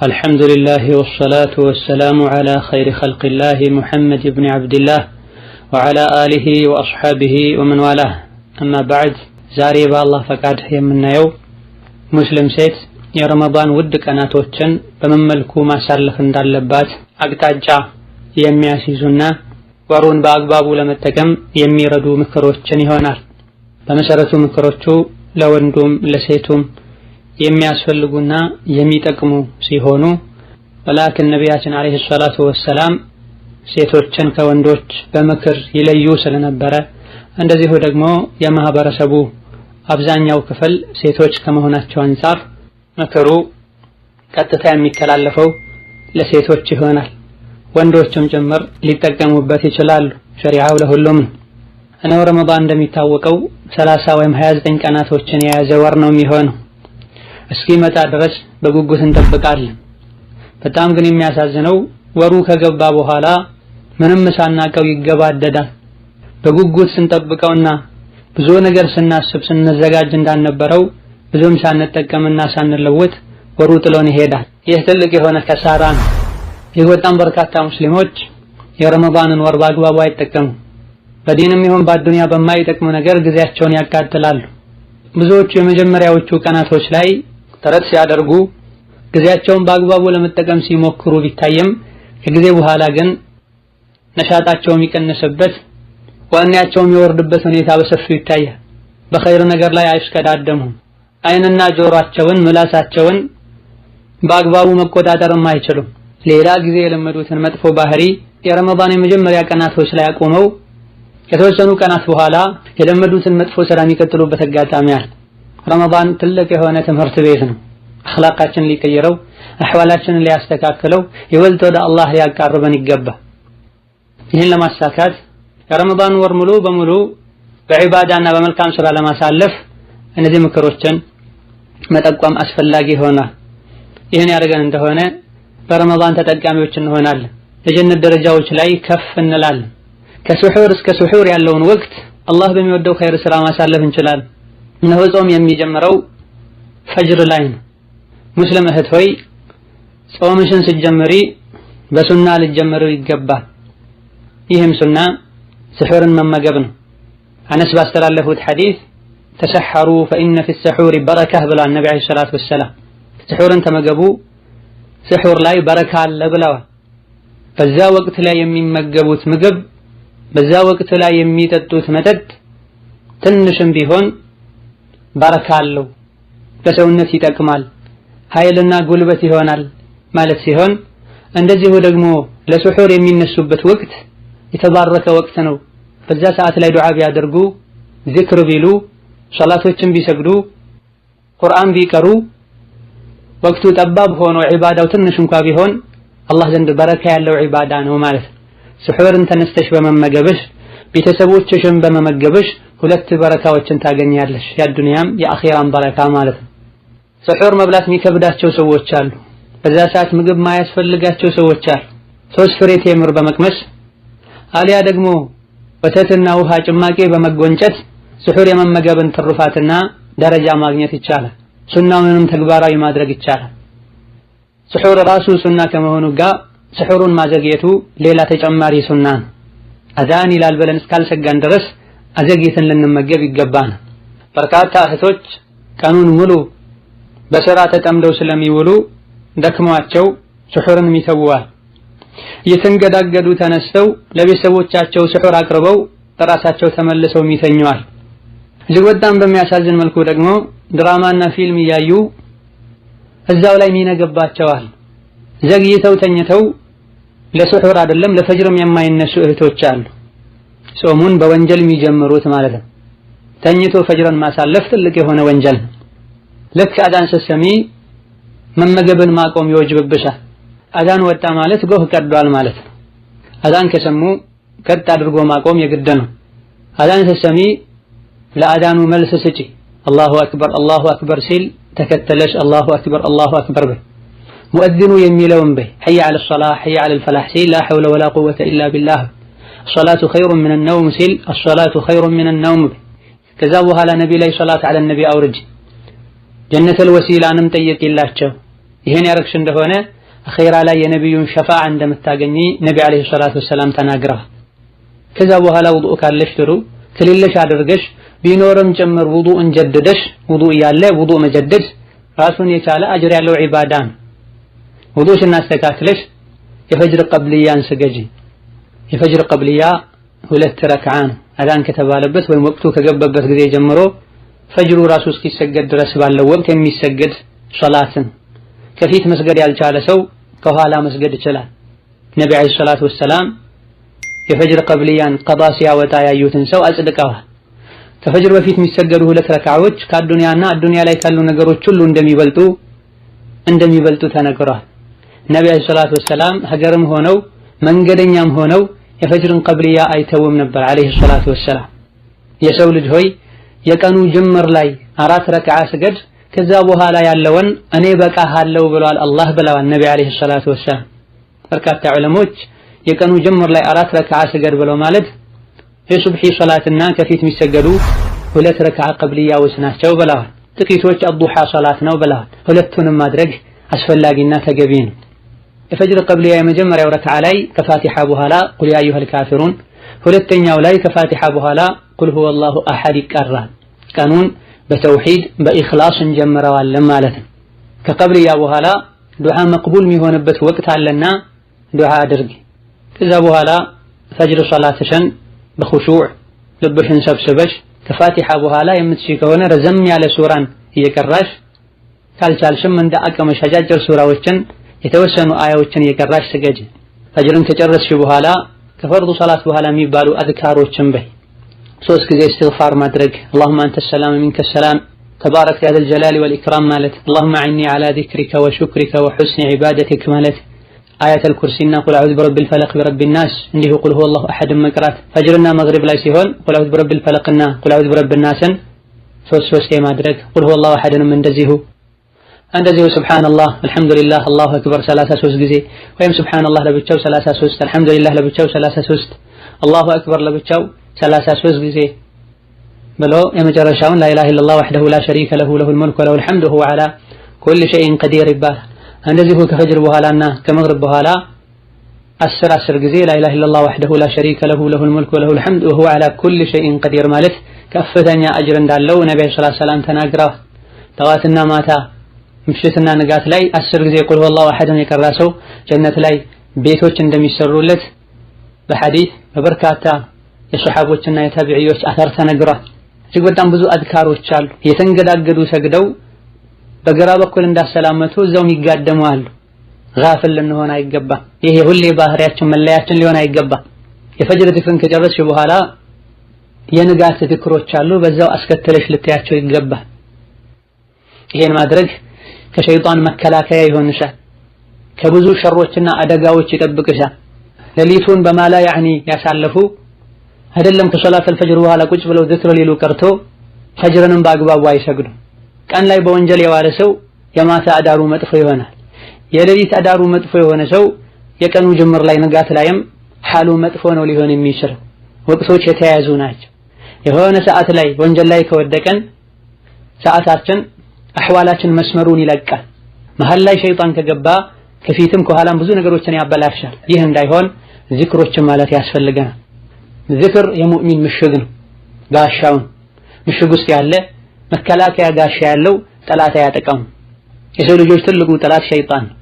الحمد لله والصلاة والسلام على خير خلق الله محمد بن عبد الله وعلى آله وأصحابه ومن والاه أما بعد زاري بالله فقد يمنيو مسلم سيت يا رمضان ودك أنا توتشن بمملكو ما سالف እንዳለባት አቅጣጫ የሚያስይዙና ወሩን በአግባቡ ለመጠቀም የሚረዱ ምክሮችን ይሆናል። በመሰረቱ ምክሮቹ ለወንዱም ለሴቱም የሚያስፈልጉና የሚጠቅሙ ሲሆኑ ወላኪን ነቢያችን አለይሂ ሰላቱ ወሰላም ሴቶችን ከወንዶች በምክር ይለዩ ስለነበረ እንደዚሁ ደግሞ የማህበረሰቡ አብዛኛው ክፍል ሴቶች ከመሆናቸው አንፃር ምክሩ ቀጥታ የሚተላለፈው ለሴቶች ይሆናል። ወንዶችም ጭምር ሊጠቀሙበት ይችላሉ። ሸሪዓው ለሁሉም ነው። እነሆ ረመዳን እንደሚታወቀው 30 ወይም 29 ቀናቶችን የያዘ ወር ነው የሚሆነው። እስኪመጣ ድረስ በጉጉት እንጠብቃለን። በጣም ግን የሚያሳዝነው ወሩ ከገባ በኋላ ምንም ሳናቀው ይገባደዳል። በጉጉት ስንጠብቀውና ብዙ ነገር ስናስብ ስንዘጋጅ እንዳልነበረው ብዙም ሳንጠቀምና ሳንለወጥ ወሩ ጥሎን ይሄዳል። ይህ ትልቅ የሆነ ከሳራ ነው። ይህ በጣም በርካታ ሙስሊሞች የረመዳንን ወር በአግባቡ አይጠቀሙም። በዲንም ይሁን በአዱንያ በማይጠቅሙ ነገር ጊዜያቸውን ያቃጥላሉ። ብዙዎቹ የመጀመሪያዎቹ ቀናቶች ላይ ጥረት ሲያደርጉ ጊዜያቸውን በአግባቡ ለመጠቀም ሲሞክሩ ቢታየም ከጊዜ በኋላ ግን ነሻጣቸው የሚቀንስበት ወኔያቸው የሚወርድበት ሁኔታ በሰፊው ይታያል። በኸይር ነገር ላይ አይሽቀዳደሙም። አይንና ጆሮአቸውን ምላሳቸውን በአግባቡ መቆጣጠርም አይችሉም። ሌላ ጊዜ የለመዱትን መጥፎ ባህሪ የረመዳን የመጀመሪያ ቀናቶች ላይ አቆመው ከተወሰኑ ቀናት በኋላ የለመዱትን መጥፎ ስራ የሚቀጥሉበት አጋጣሚ አለ። ረመዳን ትልቅ የሆነ ትምህርት ቤት ነው። አኽላቃችንን ሊቀይረው፣ አህዋላችንን ሊያስተካክለው፣ ይበልጥ ወደ አላህ ሊያቃርበን ይገባል። ይህን ለማሳካት የረመዳን ወር ሙሉ በሙሉ በዒባዳና በመልካም ስራ ለማሳለፍ እነዚህ ምክሮችን መጠቋም አስፈላጊ ይሆናል። ይህን ያደረገን እንደሆነ በረመዳን ተጠቃሚዎች እንሆናለን። የጀነት ደረጃዎች ላይ ከፍ እንላለን። ከሱሑር እስከ ሱሑር ያለውን ወቅት አላህ በሚወደው ኸይር ስራ ማሳለፍ እንችላለን። እነሆ ጾም የሚጀምረው ፈጅር ላይ ነው። ሙስሊም እህት ሆይ ጾምሽን ስትጀምሪ በሱና ልትጀምሪው ይገባል። ይህም ሱና ስሑርን መመገብ ነው። አነስ ባስተላለፉት ሐዲስ ተሰሐሩ ፈኢነ ፊ ሰሑሪ በረከህ ብለዋል ነቢ ዓለይሂ ሰላቱ ወሰላም። ስሑርን ተመገቡ፣ ስሑር ላይ በረካ አለ ብለዋል። በዛ ወቅት ላይ የሚመገቡት ምግብ፣ በዛ ወቅት ላይ የሚጠጡት መጠጥ ትንሽም ቢሆን በረካ አለው፣ ለሰውነት ይጠቅማል፣ ኃይልና ጉልበት ይሆናል ማለት ሲሆን እንደዚሁ ደግሞ ለሱሑር የሚነሱበት ወቅት የተባረከ ወቅት ነው። በዛ ሰዓት ላይ ዱዓ ቢያደርጉ፣ ዚክር ቢሉ፣ ሶላቶችን ቢሰግዱ፣ ቁርአን ቢቀሩ ወቅቱ ጠባብ ሆኖ ዒባዳው ትንሽ እንኳ ቢሆን አላህ ዘንድ በረካ ያለው ዒባዳ ነው ማለት ነው። ሱሑርን ተነስተሽ በመመገብሽ ቤተሰቦችሽን በመመገብሽ ሁለት በረካዎችን ታገኛለሽ፣ የዱንያም የአኺራም በረካ ማለት ነው። ሱሑር መብላት የሚከብዳቸው ሰዎች አሉ። በዛ ሰዓት ምግብ ማያስፈልጋቸው ሰዎች አሉ። 3 ፍሬ ቴምር በመቅመስ አሊያ ደግሞ ወተትና ውሃ ጭማቂ በመጎንጨት ሱሑር የመመገብን ትሩፋትና ደረጃ ማግኘት ይቻላል። ሱናውንም ተግባራዊ ማድረግ ይቻላል። ሱሑር ራሱ ሱና ከመሆኑ ጋር ሱሑሩን ማዘግየቱ ሌላ ተጨማሪ ሱና ነው። አዛን ይላል ብለን እስካልሰጋን ድረስ አዘግይተን ልንመገብ ይገባናል። በርካታ እህቶች ቀኑን ሙሉ በስራ ተጠምደው ስለሚውሉ ደክሟቸው ሱሑርን ይተውዋል። እየተንገዳገዱ ተነስተው ለቤተሰቦቻቸው ሱሑር አቅርበው ራሳቸው ተመልሰው ይተኙዋል። እጅግ በጣም በሚያሳዝን መልኩ ደግሞ ድራማና ፊልም እያዩ እዛው ላይ ሚነገባቸዋል። ዘግይተው ተኝተው ለሱሑር አይደለም ለፈጅርም የማይነሱ እህቶች አሉ። ጾሙን በወንጀል የሚጀምሩት ማለት ነው። ተኝቶ ፈጅርን ማሳለፍ ትልቅ የሆነ ወንጀል ነው። ልክ አዛን ስትሰሚ መመገብን ማቆም ይወጅብብሻል። አዛን ወጣ ማለት ጎህ ቀዷል ማለት ነው። አዛን ከሰሙ ቀጥ አድርጎ ማቆም የግድ ነው። አዛን ስትሰሚ ለአዛኑ መልስ ስጪ። አላሁ አክበር ሲል ተከተለሽ አላሁ አክበር በይ። ሙእዚኑ የሚለውን በይ። ሐይ ዐለ ሶላህ ሐይ ዐለ ልፈላህ ሲል ላ ሐውለ ወላ ቁወተ ኢላ ቢላህ። አሶላቱ ኸይሩን ሚነ ነውም ሲል አሶላቱ ኸይሩን ሚነ ነውም በይ። ከዛ በኋላ ነቢ ላይ ሶላት ዐለ ነቢ አውርጅ። ጀነተል ወሲላንም ጠይቂላቸው። ይሄን ያረክሽ እንደሆነ አኺራ ላይ የነብዩን ሸፋዓ እንደምታገኚ ነቢ አለይሂ ሰላቱ ወሰላም ተናግረዋል። ከዛ በኋላ ውዱእ ካለሽ ጥሩ ከሌለሽ አድርገሽ ቢኖርም ጭምር ውዱእን ጀድደሽ ውዱእ ያለ ውዱእ መጀደድ ራሱን የቻለ አጅር ያለው ዒባዳ ነው። ውዱእሽን አስተካክለሽ የፈጅር ቀብልያን ስገጂ። የፈጅር ቀብልያ 2 ረክዓ ነው። አዛን ከተባለበት ወይም ወቅቱ ከገባበት ጊዜ ጀምሮ ፈጅሩ ራሱ እስኪሰገድ ድረስ ባለው ወቅት የሚሰገድ ሶላትን ከፊት መስገድ ያልቻለ ሰው ከኋላ መስገድ ይችላል። ነቢ አለይሂ ሰላቱ ወሰላም የፈጅር ቀብልያን ቀዳ ሲያወጣ ያዩትን ሰው አጽድቀዋል። ከፈጅር በፊት የሚሰገዱ 2 ረክዓዎች ከአዱንያና አዱንያ ላይ ካሉ ነገሮች ሁሉ እንደሚበልጡ ተነግሯል። ነቢ አለይሂ ሰላቱ ወሰላም ሀገርም ሆነው መንገደኛም ሆነው የፈጅርን ቀብልያ አይተውም ነበር አለይሂ ሰላቱ ወሰላም። የሰው ልጅ ሆይ የቀኑ ጅምር ላይ 4 ረክዓ ስገድ፣ ከዛ በኋላ ያለውን እኔ በቃሃለሁ ብለዋል አላህ ብለዋል ነቢ አለይሂ ሰላቱ ወሰላም። በርካታ ዑለሞች የቀኑ ጅምር ላይ 4 ረክዓ ስገድ ብለው ማለት የሱብሒ ሶላትና ከፊት የሚሰገዱ 2 ረክዓ ቀብልያዎች ናቸው ብለዋል። ጥቂቶች አዱሃ ሶላት ነው ብለዋል። ሁለቱንም ማድረግ አስፈላጊና ተገቢ ነው። የፈጅር ቀብልያ የመጀመሪያው ረክዓ ላይ ከፋቲሓ በኋላ ቁል ያ አዩሀል ካፊሩን፣ ሁለተኛው ላይ ከፋቲሓ በኋላ ቁል ሁወላሁ አሐድ ይቀራል። ቀኑን በተውሂድ በኢኽላስ እንጀምረዋለን ማለት ነው። ከቀብልያ በኋላ ዱዓ መቅቡል የሚሆንበት ወቅት አለና ዱዓ አድርጊ። ከዛ በኋላ ፈጅር ሶላትሽን በኹሹዕ ልብሽን ሰብስበሽ ከፋቲሓ በኋላ የምትችይ ከሆነ ረዘም ያለ ሱራን እየቀራሽ ካልቻልሽም እንደ አቅምሽ አጫጭር ሱራዎችን የተወሰኑ አያዎችን እየቀራሽ ስገጂ። ፈጅርን ከጨረስሽ በኋላ ከፈርዱ ሶላት በኋላ የሚባሉ አዝካሮችን በይ። 3 ጊዜ እስትግፋር ማድረግ اللهم انت السلام منك السلام تبارك يا ذا الجلال والإكرام ማለት اللهم اعني على ذكرك وشكرك وحسن عبادتك ማለት አያተል ኩርሲና ቁል አዑዙ ቢረቢል ፈለቅ ቢረቢን ናስ እንዲሁ ቁል ሁወላሁ አሐድ መቅራት። ፈጅርና መግሪብ ላይ ሲሆን ቁል አዑዙ ቢረቢል ፈለቅና ቁል አዑዙ ቢረቢን ናስን 3 ማድረግ። ቁል ሁወላሁ አሐድንም እንደዚሁ ሱብሃንአላህ አልሐምዱሊላህ አላሁ አክበር 33 ጊዜ ወይም ሱብሃንአላህ ለብቻው 33 አልሐምዱሊላህ ለብቻው 33 አላሁ አክበር ለብቻው 33 ጊዜ ብሎ የመጨረሻውን ላ ኢላሃ ኢለላህ ወህደሁ ላ ሸሪከ ለሁ ለሁል ሙልኩ ወለሁል ሐምዱ ወሁወ ዐላ ኩሊ ሸይኢን ቀዲር ይባላል። እንደዚሁ ከፈጅር በኋላና ከመግሪብ በኋላ 10 ጊዜ ላ ኢላሃ ኢለላህ ወህደሁ ላ ሸሪከ ለሁ ለሁል ሙልኩ ወለሁል ሐምዱ ወሁወ ዐላ ኩሊ ሸይኢን ቀዲር ማለት ከፍተኛ አጅር እንዳለው ነብዩ ሰለላሁ ዐለይሂ ወሰለም ተናግረዋል። ጠዋትና ማታ ምሽትና ንጋት ላይ 10 ጊዜ ቁል ሁወላሁ አሐድን የቀራ ሰው ጀነት ላይ ቤቶች እንደሚሰሩለት በሐዲስ በበርካታ የሱሐቦችና የታቢዒዎች አተር ተነግሯል። እጅግ በጣም ብዙ አዝካሮች አሉ። የተንገዳገዱ ሰግደው በግራ በኩል እንዳሰላመቱ እዛው የሚጋደሙ አሉ። ጋፍል ልንሆን አይገባም። ይሄ ሁሌ ባህሪያችን መለያችን ሊሆን አይገባም። የፈጅር ዚክርን ከጨረስሽ በኋላ የንጋት ዚክሮች አሉ። በዛው አስከተለሽ ልትያቸው ይገባል። ይሄን ማድረግ ከሸይጣን መከላከያ ይሆንሻል። ከብዙ ሸሮችና አደጋዎች ይጠብቅሻል። ሌሊቱን በማላ ያኒ ያሳለፉ አይደለም ከሶላተል ፈጅር በኋላ ቁጭ ብለው ዚክር ሊሉ ቀርቶ ፈጅርንም በአግባቡ አይሰግዱ። ቀን ላይ በወንጀል የዋለ ሰው የማታ አዳሩ መጥፎ ይሆናል። የሌሊት አዳሩ መጥፎ የሆነ ሰው የቀኑ ጅምር ላይ ንጋት ላይም ሐሉ መጥፎ ነው ሊሆን የሚችለው። ወቅቶች የተያያዙ ናቸው። የሆነ ሰዓት ላይ ወንጀል ላይ ከወደቀን ሰዓታችን አህዋላችን መስመሩን ይለቃል። መሃል ላይ ሸይጣን ከገባ ከፊትም ከኋላም ብዙ ነገሮችን ያበላሻል። ይህ እንዳይሆን ዚክሮችን ማለት ያስፈልገናል። ዚክር የሙእሚን ምሽግ ነው። ጋሻውን ምሽግ ውስጥ ያለ መከላከያ ጋሻ ያለው ጠላት አያጠቃም። የሰው ልጆች ትልቁ ጠላት ሸይጣን ነው።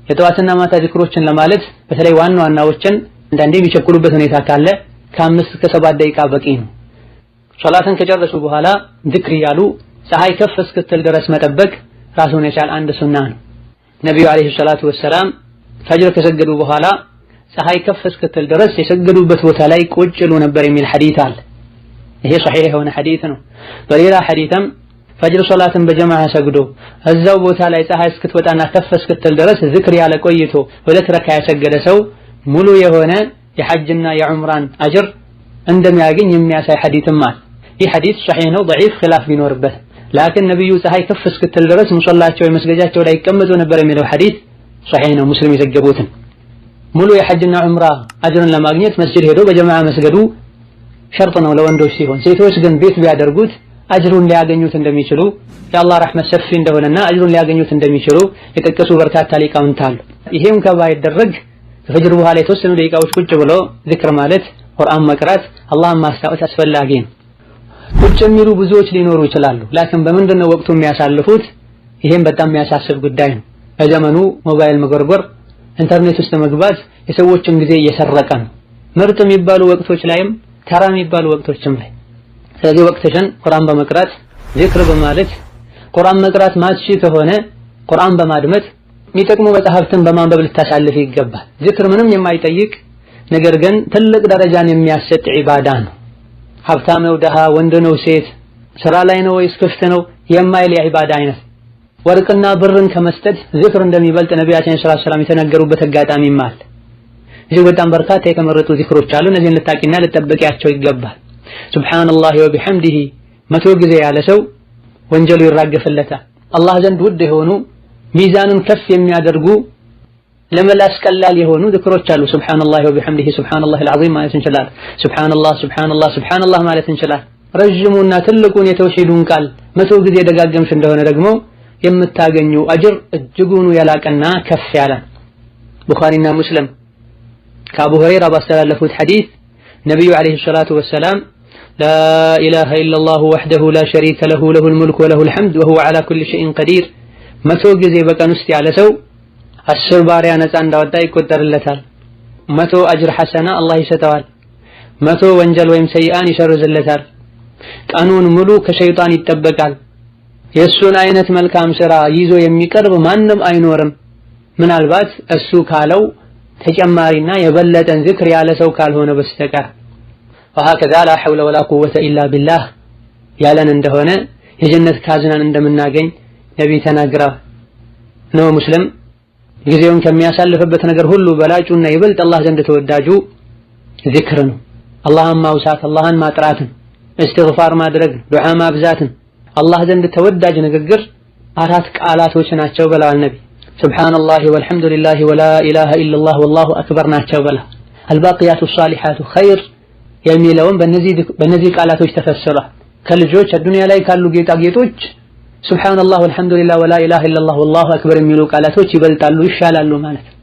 የጠዋትና ማታ ዚክሮችን ለማለት በተለይ ዋና ዋናዎችን አንዳንዴ የሚቸኩሉበት ሁኔታ ካለ ከ5 እስከ 7 ደቂቃ በቂ ነው። ሶላትን ከጨረሱ በኋላ ዚክር ያሉ ፀሐይ ከፍ እስክትል ድረስ መጠበቅ ራሱን የቻለ አንድ ሱና ነው። ነብዩ አለይሂ ሰላቱ ወሰላም ፈጅር ከሰገዱ በኋላ ፀሐይ ከፍ እስክትል ድረስ የሰገዱበት ቦታ ላይ ቁጭ ይሉ ነበር የሚል ሐዲስ አለ። ይሄ ሷሂህ የሆነ ሐዲስ ነው። በሌላ ሐዲስም ፈጅር ሶላትን በጀማዓ ሰግዶ እዛው ቦታ ላይ ፀሐይ እስክትወጣና ከፍ እስክትል ድረስ ዚክር ያለ ቆይቶ 2 ረካ ያሰገደ ሰው ሙሉ የሆነ የሐጅና የዑምራን አጅር እንደሚያገኝ የሚያሳይ ሐዲስም አለ። ይህ ሐዲስ ሷሂህ ነው። ضعيف ኺላፍ ቢኖርበት ላኪን ነብዩ ፀሐይ ከፍ እስክትል ድረስ ሙሰላቸው የመስገጃቸው ላይ ይቀመጡ ነበር የሚለው ሐዲስ ሷሂህ ነው። ሙስሊም የዘገቡትን ሙሉ የሐጅና ዑምራ አጅርን ለማግኘት መስጂድ ሄዶ በጀማዓ መስገዱ ሸርጥ ነው ለወንዶች ሲሆን፣ ሴቶች ግን ቤት ቢያደርጉት አጅሩን ሊያገኙት እንደሚችሉ የአላህ ረህመት ሰፊ እንደሆነና አጅሩን ሊያገኙት እንደሚችሉ የጠቀሱ በርካታ ሊቃውንት አሉ። ይሄም ከባይደረግ ከፈጅር በኋላ የተወሰኑ ደቂቃዎች ቁጭ ብሎ ዚክር ማለት ቁርአን መቅራት አላህን ማስታወስ አስፈላጊ ነው። ቁጭ የሚሉ ብዙዎች ሊኖሩ ይችላሉ። ላኪን በምንድነው ወቅቱ የሚያሳልፉት? ይሄም በጣም የሚያሳስብ ጉዳይ ነው። በዘመኑ ሞባይል መጎርጎር፣ ኢንተርኔት ውስጥ መግባት የሰዎችን ጊዜ እየሰረቀ ነው። ምርጥ የሚባሉ ወቅቶች ላይም ተራ የሚባሉ ወቅቶችም ላይ። ስለዚህ ወቅትሽን ቁርአን በመቅራት ዚክር በማለት ቁርአን መቅራት ማትሺ ከሆነ ቁርአን በማድመጥ የሚጠቅሙ መጽሐፍትን በማንበብ ልታሳልፍ ይገባል። ዚክር ምንም የማይጠይቅ ነገር ግን ትልቅ ደረጃን የሚያሰጥ ዒባዳ ነው። ሀብታም ነው ደሃ፣ ወንድ ነው ሴት፣ ስራ ላይ ነው ወይስ ክፍት ነው የማይል የዒባዳ አይነት ወርቅና ብርን ከመስጠት ዚክር እንደሚበልጥ ነቢያችን ሰለላሁ ዐለይሂ ወሰለም የተናገሩበት አጋጣሚም አለ። እዚህ በጣም በርካታ የተመረጡ ዚክሮች አሉ። እነዚህን ልታቂና ልጠብቂያቸው ይገባል። ሱብሃንአላሂ ወቢሐምዲሂ 100 ጊዜ ያለ ሰው ወንጀሉ ይራገፍለታል። አላህ ዘንድ ውድ የሆኑ ሚዛንን ከፍ የሚያደርጉ ለመላስ ቀላል የሆኑ ዚክሮች አሉ። ሱብሃንአላሂ ወቢሐምዲሂ ሱብሃንአላሂል ዐዚም ማለት እንችላለን። ሱብሃንአላህ ሱብሃንአላህ ሱብሃንአላህ ማለት እንችላለን። ረጅሙና ትልቁን የተውሂዱን ቃል 100 ጊዜ ደጋገምሽ እንደሆነ ደግሞ የምታገኙ አጅር እጅጉኑ የላቀና ከፍ ያለ። ቡኻሪና ሙስሊም ከአቡ ሁረይራ ባስተላለፉት ሐዲስ ነብዩ አለይሂ ሰላቱ ወሰላም ላ ኢላሃ ኢለላሁ ወህደሁ ላ ሸሪከ ለሁ ለሁል ሙልኩ ወለሁል ሐምድ ወሁወ ዐላ ኩሊ ሸይኢን ቀዲር 100 ጊዜ በቀን ውስጥ ያለ ሰው 10 ባሪያ ነፃ እንዳወጣ ይቆጠርለታል። 100 አጅር ሐሰና አላህ ይሰጠዋል። 100 ወንጀል ወይም ሰይአን ይሰርዝለታል። ቀኑን ሙሉ ከሸይጣን ይጠበቃል። የእሱን አይነት መልካም ሥራ ይዞ የሚቀርብ ማንም አይኖርም ምናልባት እሱ ካለው ተጨማሪና የበለጠን ዚክር ያለ ሰው ካልሆነ በስተቀር። وهكذا لا حول ولا قوة إلا بالله ያለን እንደሆነ የጀነት ካዝናን እንደምናገኝ ነብይ ተናግረዋል። ነው ሙስሊም ጊዜውን ከሚያሳልፍበት ነገር ሁሉ በላጩና ይበልጥ አላህ ዘንድ ተወዳጁ ዚክር ነው። አላህን ማውሳት፣ አላህን ማጥራትን፣ እስትግፋር ማድረግ፣ ዱዓ ማብዛትን አላህ ዘንድ ተወዳጅ ንግግር 4 ቃላቶች ናቸው ብለዋል ነብይ። ሱብሃንአላሂ ወልሐምዱሊላሂ ወላ ኢላሃ ኢለላህ ወላሁ አክበር ናቸው ብለዋል። አልባቂያቱ ሷሊሓቱ ኸይር የሚለውን በእነዚህ ቃላቶች ተፈስሯል። ከልጆች አዱንያ ላይ ካሉ ጌጣጌጦች ሱብሃንአላህ ወልሐምዱሊላህ ወላ ኢላሃ ኢለላህ ወላሁ አክበር የሚሉ ቃላቶች ይበልጣሉ፣ ይሻላሉ ማለት ነው።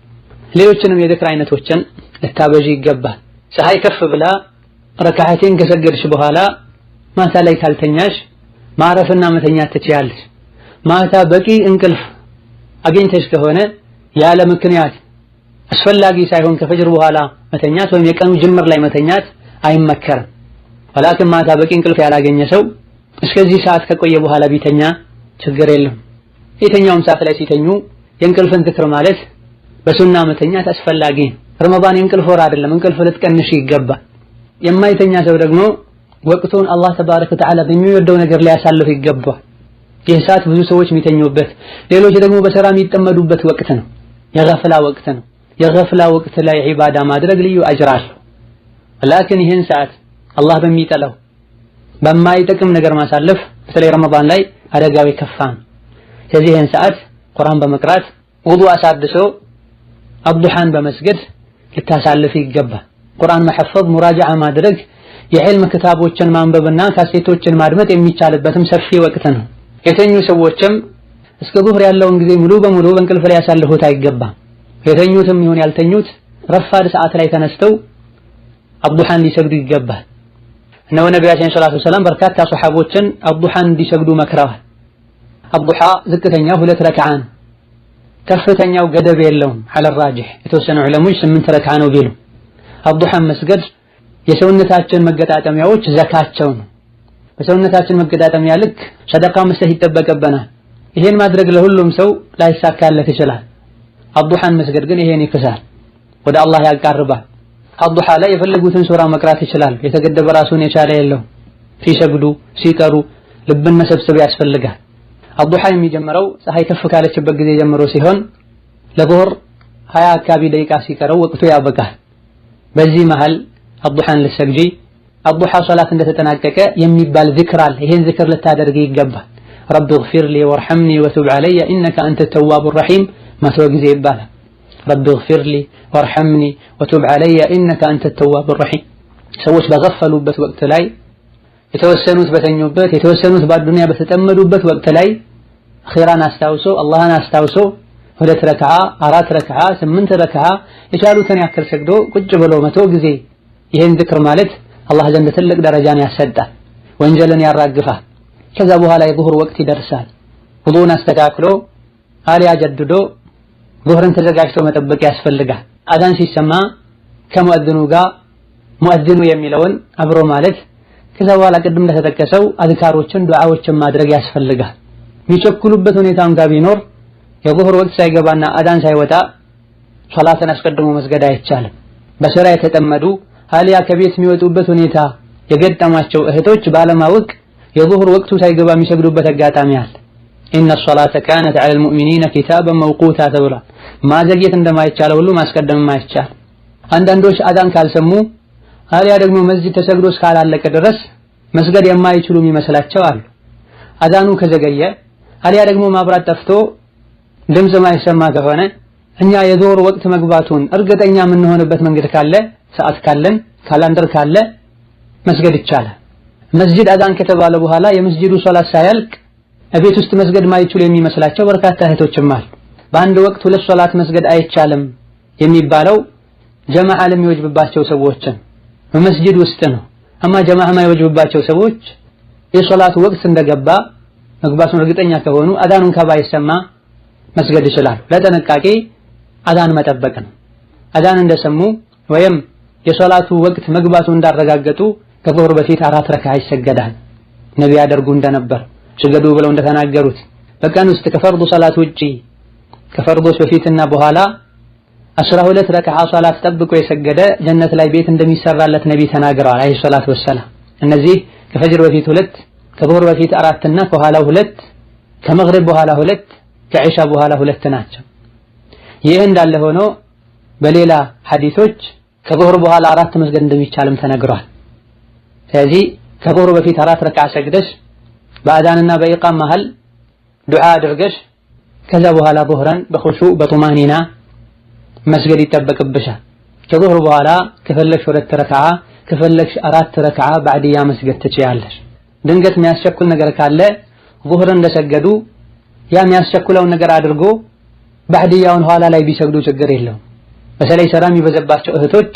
ሌሎችንም የዚክር አይነቶችን ልታበዢ ይገባል። ፀሐይ ከፍ ብላ ረካዓቴን ከሰገድሽ በኋላ ማታ ላይ ካልተኛሽ ማረፍና መተኛት ትችያለሽ። ማታ በቂ እንቅልፍ አገኝተሽ ከሆነ ያለ ምክንያት አስፈላጊ ሳይሆን ከፈጅር በኋላ መተኛት ወይም የቀኑ ጅምር ላይ መተኛት አይመከርም። ወላኪን ማታ በቂ እንቅልፍ ያላገኘ ሰው እስከዚህ ሰዓት ከቆየ በኋላ ቢተኛ ችግር የለም። የተኛውም ሰዓት ላይ ሲተኙ የእንቅልፍን ዝክር ማለት በሱና መተኛት አስፈላጊ ነው። ረመዳን የእንቅልፍ ወር አይደለም፣ እንቅልፍ ልትቀንሽ ይገባል። የማይተኛ ሰው ደግሞ ወቅቱን አላህ ተባረከ ወተዓላ በሚወደው ነገር ሊያሳልፍ ይገባል። ይህ ሰዓት ብዙ ሰዎች የሚተኙበት፣ ሌሎች ደግሞ በሥራ የሚጠመዱበት ወቅት ነው፣ የገፍላ ወቅት ነው። የገፍላ ወቅት ላይ ዒባዳ ማድረግ ልዩ አጅር አለው። ላኪን ይህን ሰዓት አላህ በሚጠላው በማይጠቅም ነገር ማሳለፍ በተለይ ረመዳን ላይ አደጋው የከፋ ነው። ስለዚህ ይህን ሰዓት ቁርአን በመቅራት ውዱእ አሳድሶ አብዱሃን በመስገድ ልታሳልፍ ይገባል። ቁርአን መሐፈዝ፣ ሙራጃዓ ማድረግ፣ የዕልም ክታቦችን ማንበብና ካሴቶችን ማድመጥ የሚቻልበትም ሰፊ ወቅት ነው። የተኙ ሰዎችም እስከ ዙህር ያለውን ጊዜ ሙሉ በሙሉ በእንቅልፍ ላይ ያሳልፉት አይገባም። የተኙትም ይሁን ያልተኙት ረፋድ ሰዓት ላይ ተነስተው አብዱሃን ሊሰግዱ ይገባል። እነሆ ነቢያችን ሰለላሁ ዐለይሂ ወሰለም በርካታ ሱሐቦችን አብዱሃን እንዲሰግዱ መክረዋል። አብዱሃ ዝቅተኛው 2 ረክዓ ነው። ከፍተኛው ገደብ የለውም። ዐለ ራጂህ የተወሰኑ ዑለሞች 8 ረክዓ ነው ቢሉ አብዱሃን መስገድ የሰውነታችን መገጣጠሚያዎች ዘካቸው ነው። በሰውነታችን መገጣጠሚያ ልክ ሰደቃ መስጠት ይጠበቅብናል። ይሄን ማድረግ ለሁሉም ሰው ላይሳካለት ይችላል። አብዱሃን መስገድ ግን ይሄን ይክሳል፣ ወደ አላህ ያቃርባል። አብዱሃ ላይ የፈለጉትን ሱራ መቅራት ይችላል። የተገደበ ራሱን የቻለ የለው። ሲሰግዱ ሲቀሩ ልብን መሰብሰብ ያስፈልጋል። አብዱሃ የሚጀምረው ፀሐይ ከፍ ካለችበት ጊዜ ጀምሮ ሲሆን ለዙህር 20 አካባቢ ደቂቃ ሲቀረው ወቅቱ ያበቃል። በዚህ መሃል አብዱሃን ልትሰግጂ አብዱሃ ሶላት እንደተጠናቀቀ የሚባል ዚክር አለ። ይሄን ዚክር ልታደርጊ ይገባል። ረቢ እግፊር ሊ ወርሐምኒ ወቱብ ዐለየ ኢነከ አንተ ተዋቡ ረሒም 100 ጊዜ ይባላል። ረቢ እግፊር ሊ ወርሐምኒ ወቱብ ዐለየ ኢነከ አንተ ተዋቡ ረሒም። ሰዎች በገፈሉበት ወቅት ላይ የተወሰኑት በተኙበት የተወሰኑት በዱንያ በተጠመዱበት ወቅት ላይ አኺራን አስታውሶ አላህን አስታውሶ 2 ረክዓ 4 ረክዓ 8 ረክዓ የቻሉትን ያክል ሰግዶ ቁጭ ብሎ 100 ጊዜ ይሄን ዝክር ማለት አላህ ዘንድ ትልቅ ደረጃን ያሰጣል፣ ወንጀልን ያራግፋል። ከዛ በኋላ የዙህር ወቅት ይደርሳል። ውዱእን አስተካክሎ አሊያ ጀድዶ ዙህርን ተዘጋጅቶ መጠበቅ ያስፈልጋል። አዛን ሲሰማ ከሙአዚኑ ጋር ሙአዚኑ የሚለውን አብሮ ማለት ከዛ በኋላ ቅድም እንደተጠቀሰው አዝካሮችን ዱዓዎችን ማድረግ ያስፈልጋል። የሚቸኩሉበት ሁኔታም ጋር ቢኖር የዙህር ወቅት ሳይገባና አዛን ሳይወጣ ሶላትን አስቀድሞ መስገድ አይቻልም። በስራ የተጠመዱ አሊያ ከቤት የሚወጡበት ሁኔታ የገጠማቸው እህቶች ባለማወቅ የዙህር ወቅቱ ሳይገባ የሚሰግዱበት አጋጣሚ አለ። ኢነ ሶላተ ካነት ዐለል ሙእሚኒነ ኪታበን መውቁታ ተብሏል። ማዘግየት እንደማይቻለው ሁሉ ማስቀደምም አይቻል። አንዳንዶች አዛን ካልሰሙ አሊያ ደግሞ መስጂድ ተሰግዶ እስካላለቀ ድረስ መስገድ የማይችሉ የሚመስላቸው አሉ። አዛኑ ከዘገየ አሊያ ደግሞ ማብራት ጠፍቶ ድምፅ ማይሰማ ከሆነ እኛ የዙህር ወቅት መግባቱን እርግጠኛ የምንሆንበት መንገድ ካለ ሰዓት ካለን ካላንደር ካለ መስገድ ይቻላል። መስጂድ አዛን ከተባለ በኋላ የመስጂዱ ሶላት ሳያልቅ እቤት ውስጥ መስገድ ማይችሉ የሚመስላቸው በርካታ እህቶችም አሉ። በአንድ ወቅት 2 ሶላት መስገድ አይቻልም የሚባለው ጀማዓ ለሚወጅብባቸው ሰዎችን በመስጂድ ውስጥ ነው። አማ ጀማዓ ማይወጅብባቸው ሰዎች የሶላት ወቅት እንደገባ መግባቱን እርግጠኛ ከሆኑ አዛኑን ከባይሰማ መስገድ ይችላሉ። ለጥንቃቄ አዛን መጠበቅ ነው። አዛን እንደሰሙ ወይም የሶላቱ ወቅት መግባቱ እንዳረጋገጡ ከዙህር በፊት 4 ረክዓ ይሰገዳል። ነብዩ ያደርጉ እንደነበር ስገዱ ብለው እንደተናገሩት በቀን ውስጥ ከፈርዱ ሶላት ውጪ ከፈርዶች በፊትና በኋላ 12 ረክዓ ሶላት ጠብቆ የሰገደ ጀነት ላይ ቤት እንደሚሰራለት ነብዩ ተናግረዋል አለይሂ ሰላቱ ወሰላም። እነዚህ ከፈጅር በፊት 2 ከዙህር በፊት 4 እና ከኋላ 2 ከመግሪብ በኋላ 2 ከዒሻ በኋላ 2 ናቸው። ይህ እንዳለ ሆኖ በሌላ ሐዲሶች ከዙህር በኋላ 4 መስገድ እንደሚቻልም ተነግሯል። ስለዚህ ከዙህር በፊት 4 ረክዓ ሰግደሽ በአዛንና በኢቃም መሃል ዱዓ አድርገሽ ከዛ በኋላ ዙህርን በኹሹዕ በጡማኒና መስገድ ይጠበቅብሻል። ከዙህር በኋላ ከፈለግሽ 2 ረክዓ ከፈለግሽ 4 ረክዓ ባዕድያ መስገድ ትችያለሽ። ድንገት የሚያስቸኩል ነገር ካለ ዙህር እንደሰገዱ ያ የሚያስቸኩለውን ነገር አድርጎ ባዕድያውን ኋላ ላይ ቢሰግዱ ችግር የለውም። በተለይ ስራ የሚበዛባቸው እህቶች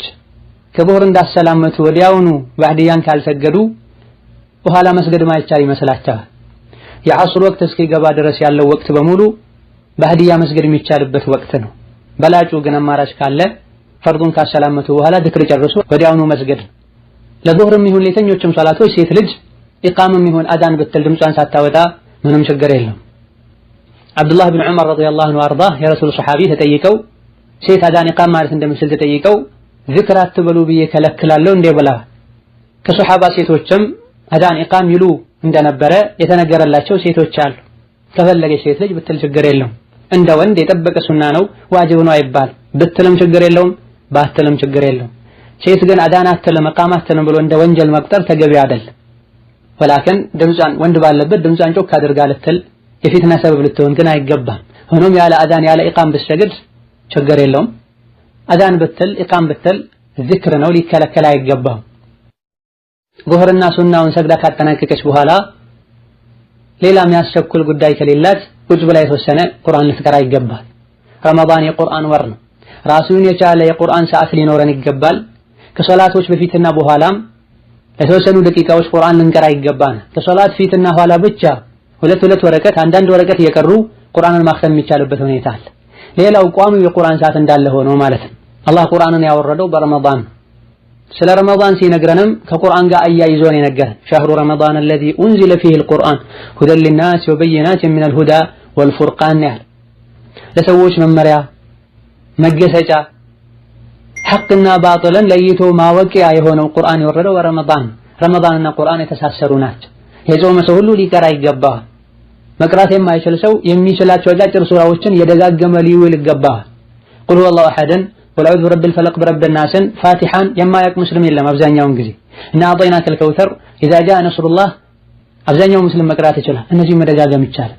ከዙህር እንዳሰላመቱ ወዲያውኑ ባዕድያን ካልሰገዱ በኋላ መስገድ ማይቻል ይመስላቸዋል። የዐስር ወቅት እስኪገባ ድረስ ያለው ወቅት በሙሉ ባዕድያ መስገድ የሚቻልበት ወቅት ነው። በላጩ ግን አማራጭ ካለ ፈርዱን ካሰላመቱ በኋላ ዝክር ጨርሶ ወዲያውኑ መስገድ። ለዙህርም ይሁን ለየትኞቹም ሶላቶች ሴት ልጅ ኢቃምም ይሁን አዛን ብትል ድምጿን ሳታወጣ ምንም ችግር የለም። አብዱላህ ብን ዑመር ረዲየላሁ ዐንሁ አርዳህ የረሱል ሱሐቢ ተጠይቀው ሴት አዛን ኢቃም ማለት እንደምትችል ተጠይቀው ዝክር አትበሉ ብዬ ከለክላለሁ እንዴ ብለዋል። ከሱሐባ ሴቶችም አዛን ኢቃም ይሉ እንደነበረ የተነገረላቸው ሴቶች አሉ። ከፈለገች ሴት ልጅ ብትል ችግር የለውም። እንደ ወንድ የጠበቀ ሱና ነው ዋጅብ ነው አይባል። ብትልም ችግር የለውም ባትልም ችግር የለውም። ሴት ግን አዛን አትልም ኢቃም አትልም ብሎ እንደ ወንጀል መቁጠር ተገቢ አይደለም። ወላኪን ድምጿን ወንድ ባለበት ድምጿን ጮክ አድርጋ ልትል የፊትና ሰበብ ልትሆን ግን አይገባም። ሆኖም ያለ አዛን ያለ ኢቃም ብትሰግድ ችግር የለውም። አዛን ብትል ኢቃም ብትል ዚክር ነው ሊከለከል አይገባም። ዙህርና ሱናውን ሰግዳ ካጠናቀቀች በኋላ ሌላ የሚያስቸኩል ጉዳይ ከሌላት ቁጭ ብላ የተወሰነ ቁርአን ልትቀራ ይገባል። ረመዳን የቁርአን ወር ነው። ራሱን የቻለ የቁርአን ሰዓት ሊኖረን ይገባል። ከሶላቶች በፊትና በኋላም ለተወሰኑ ደቂቃዎች ቁርአን ልንቀራ ይገባል። ከሶላት ፊትና ኋላ ብቻ 2 ወረቀት አንዳንድ ወረቀት እየቀሩ ቁርአንን ማክተም የሚቻልበት ሁኔታ አለ። ሌላው ቋሚው የቁርአን ሰዓት እንዳለ ሆኖ ማለት ነው። አላህ ቁርአንን ያወረደው በረመዳን ስለ ረመዳን ሲነግረንም ከቁርአን ጋር አያይዞ ነው የነገረን። ሸህሩ ረመዳን الذي انزل فيه القرآن هدى للناس وبينات من الهدى والفرقان ያለ ለሰዎች መመሪያ መገሰጫ ሐቅና ባጥልን ለይቶ ማወቂያ የሆነው ቁርአን የወረደው በረመዳን። ረመዳንና ቁርአን የተሳሰሩ ናቸው። የጾመ ሰው ሁሉ ሊቀራ ይገባል። መቅራት የማይችል ሰው የሚችላቸው አጫጭር ሱራዎችን የደጋገመ ሊውል ይገባል። ቁል ሁወላሁ አሐድን ቁል አዑዙ ቢረቢል ፈለቅ ቢረቢን ናስን ፋቲሐን የማያውቅ ሙስሊም የለም። አብዛኛውን ጊዜ እና አዕጠይናከል ከውተር ኢዛ ጃአ ነስሩላህ አብዛኛው ሙስሊም መቅራት ይችላል። እነዚህ መደጋገም ይቻላል።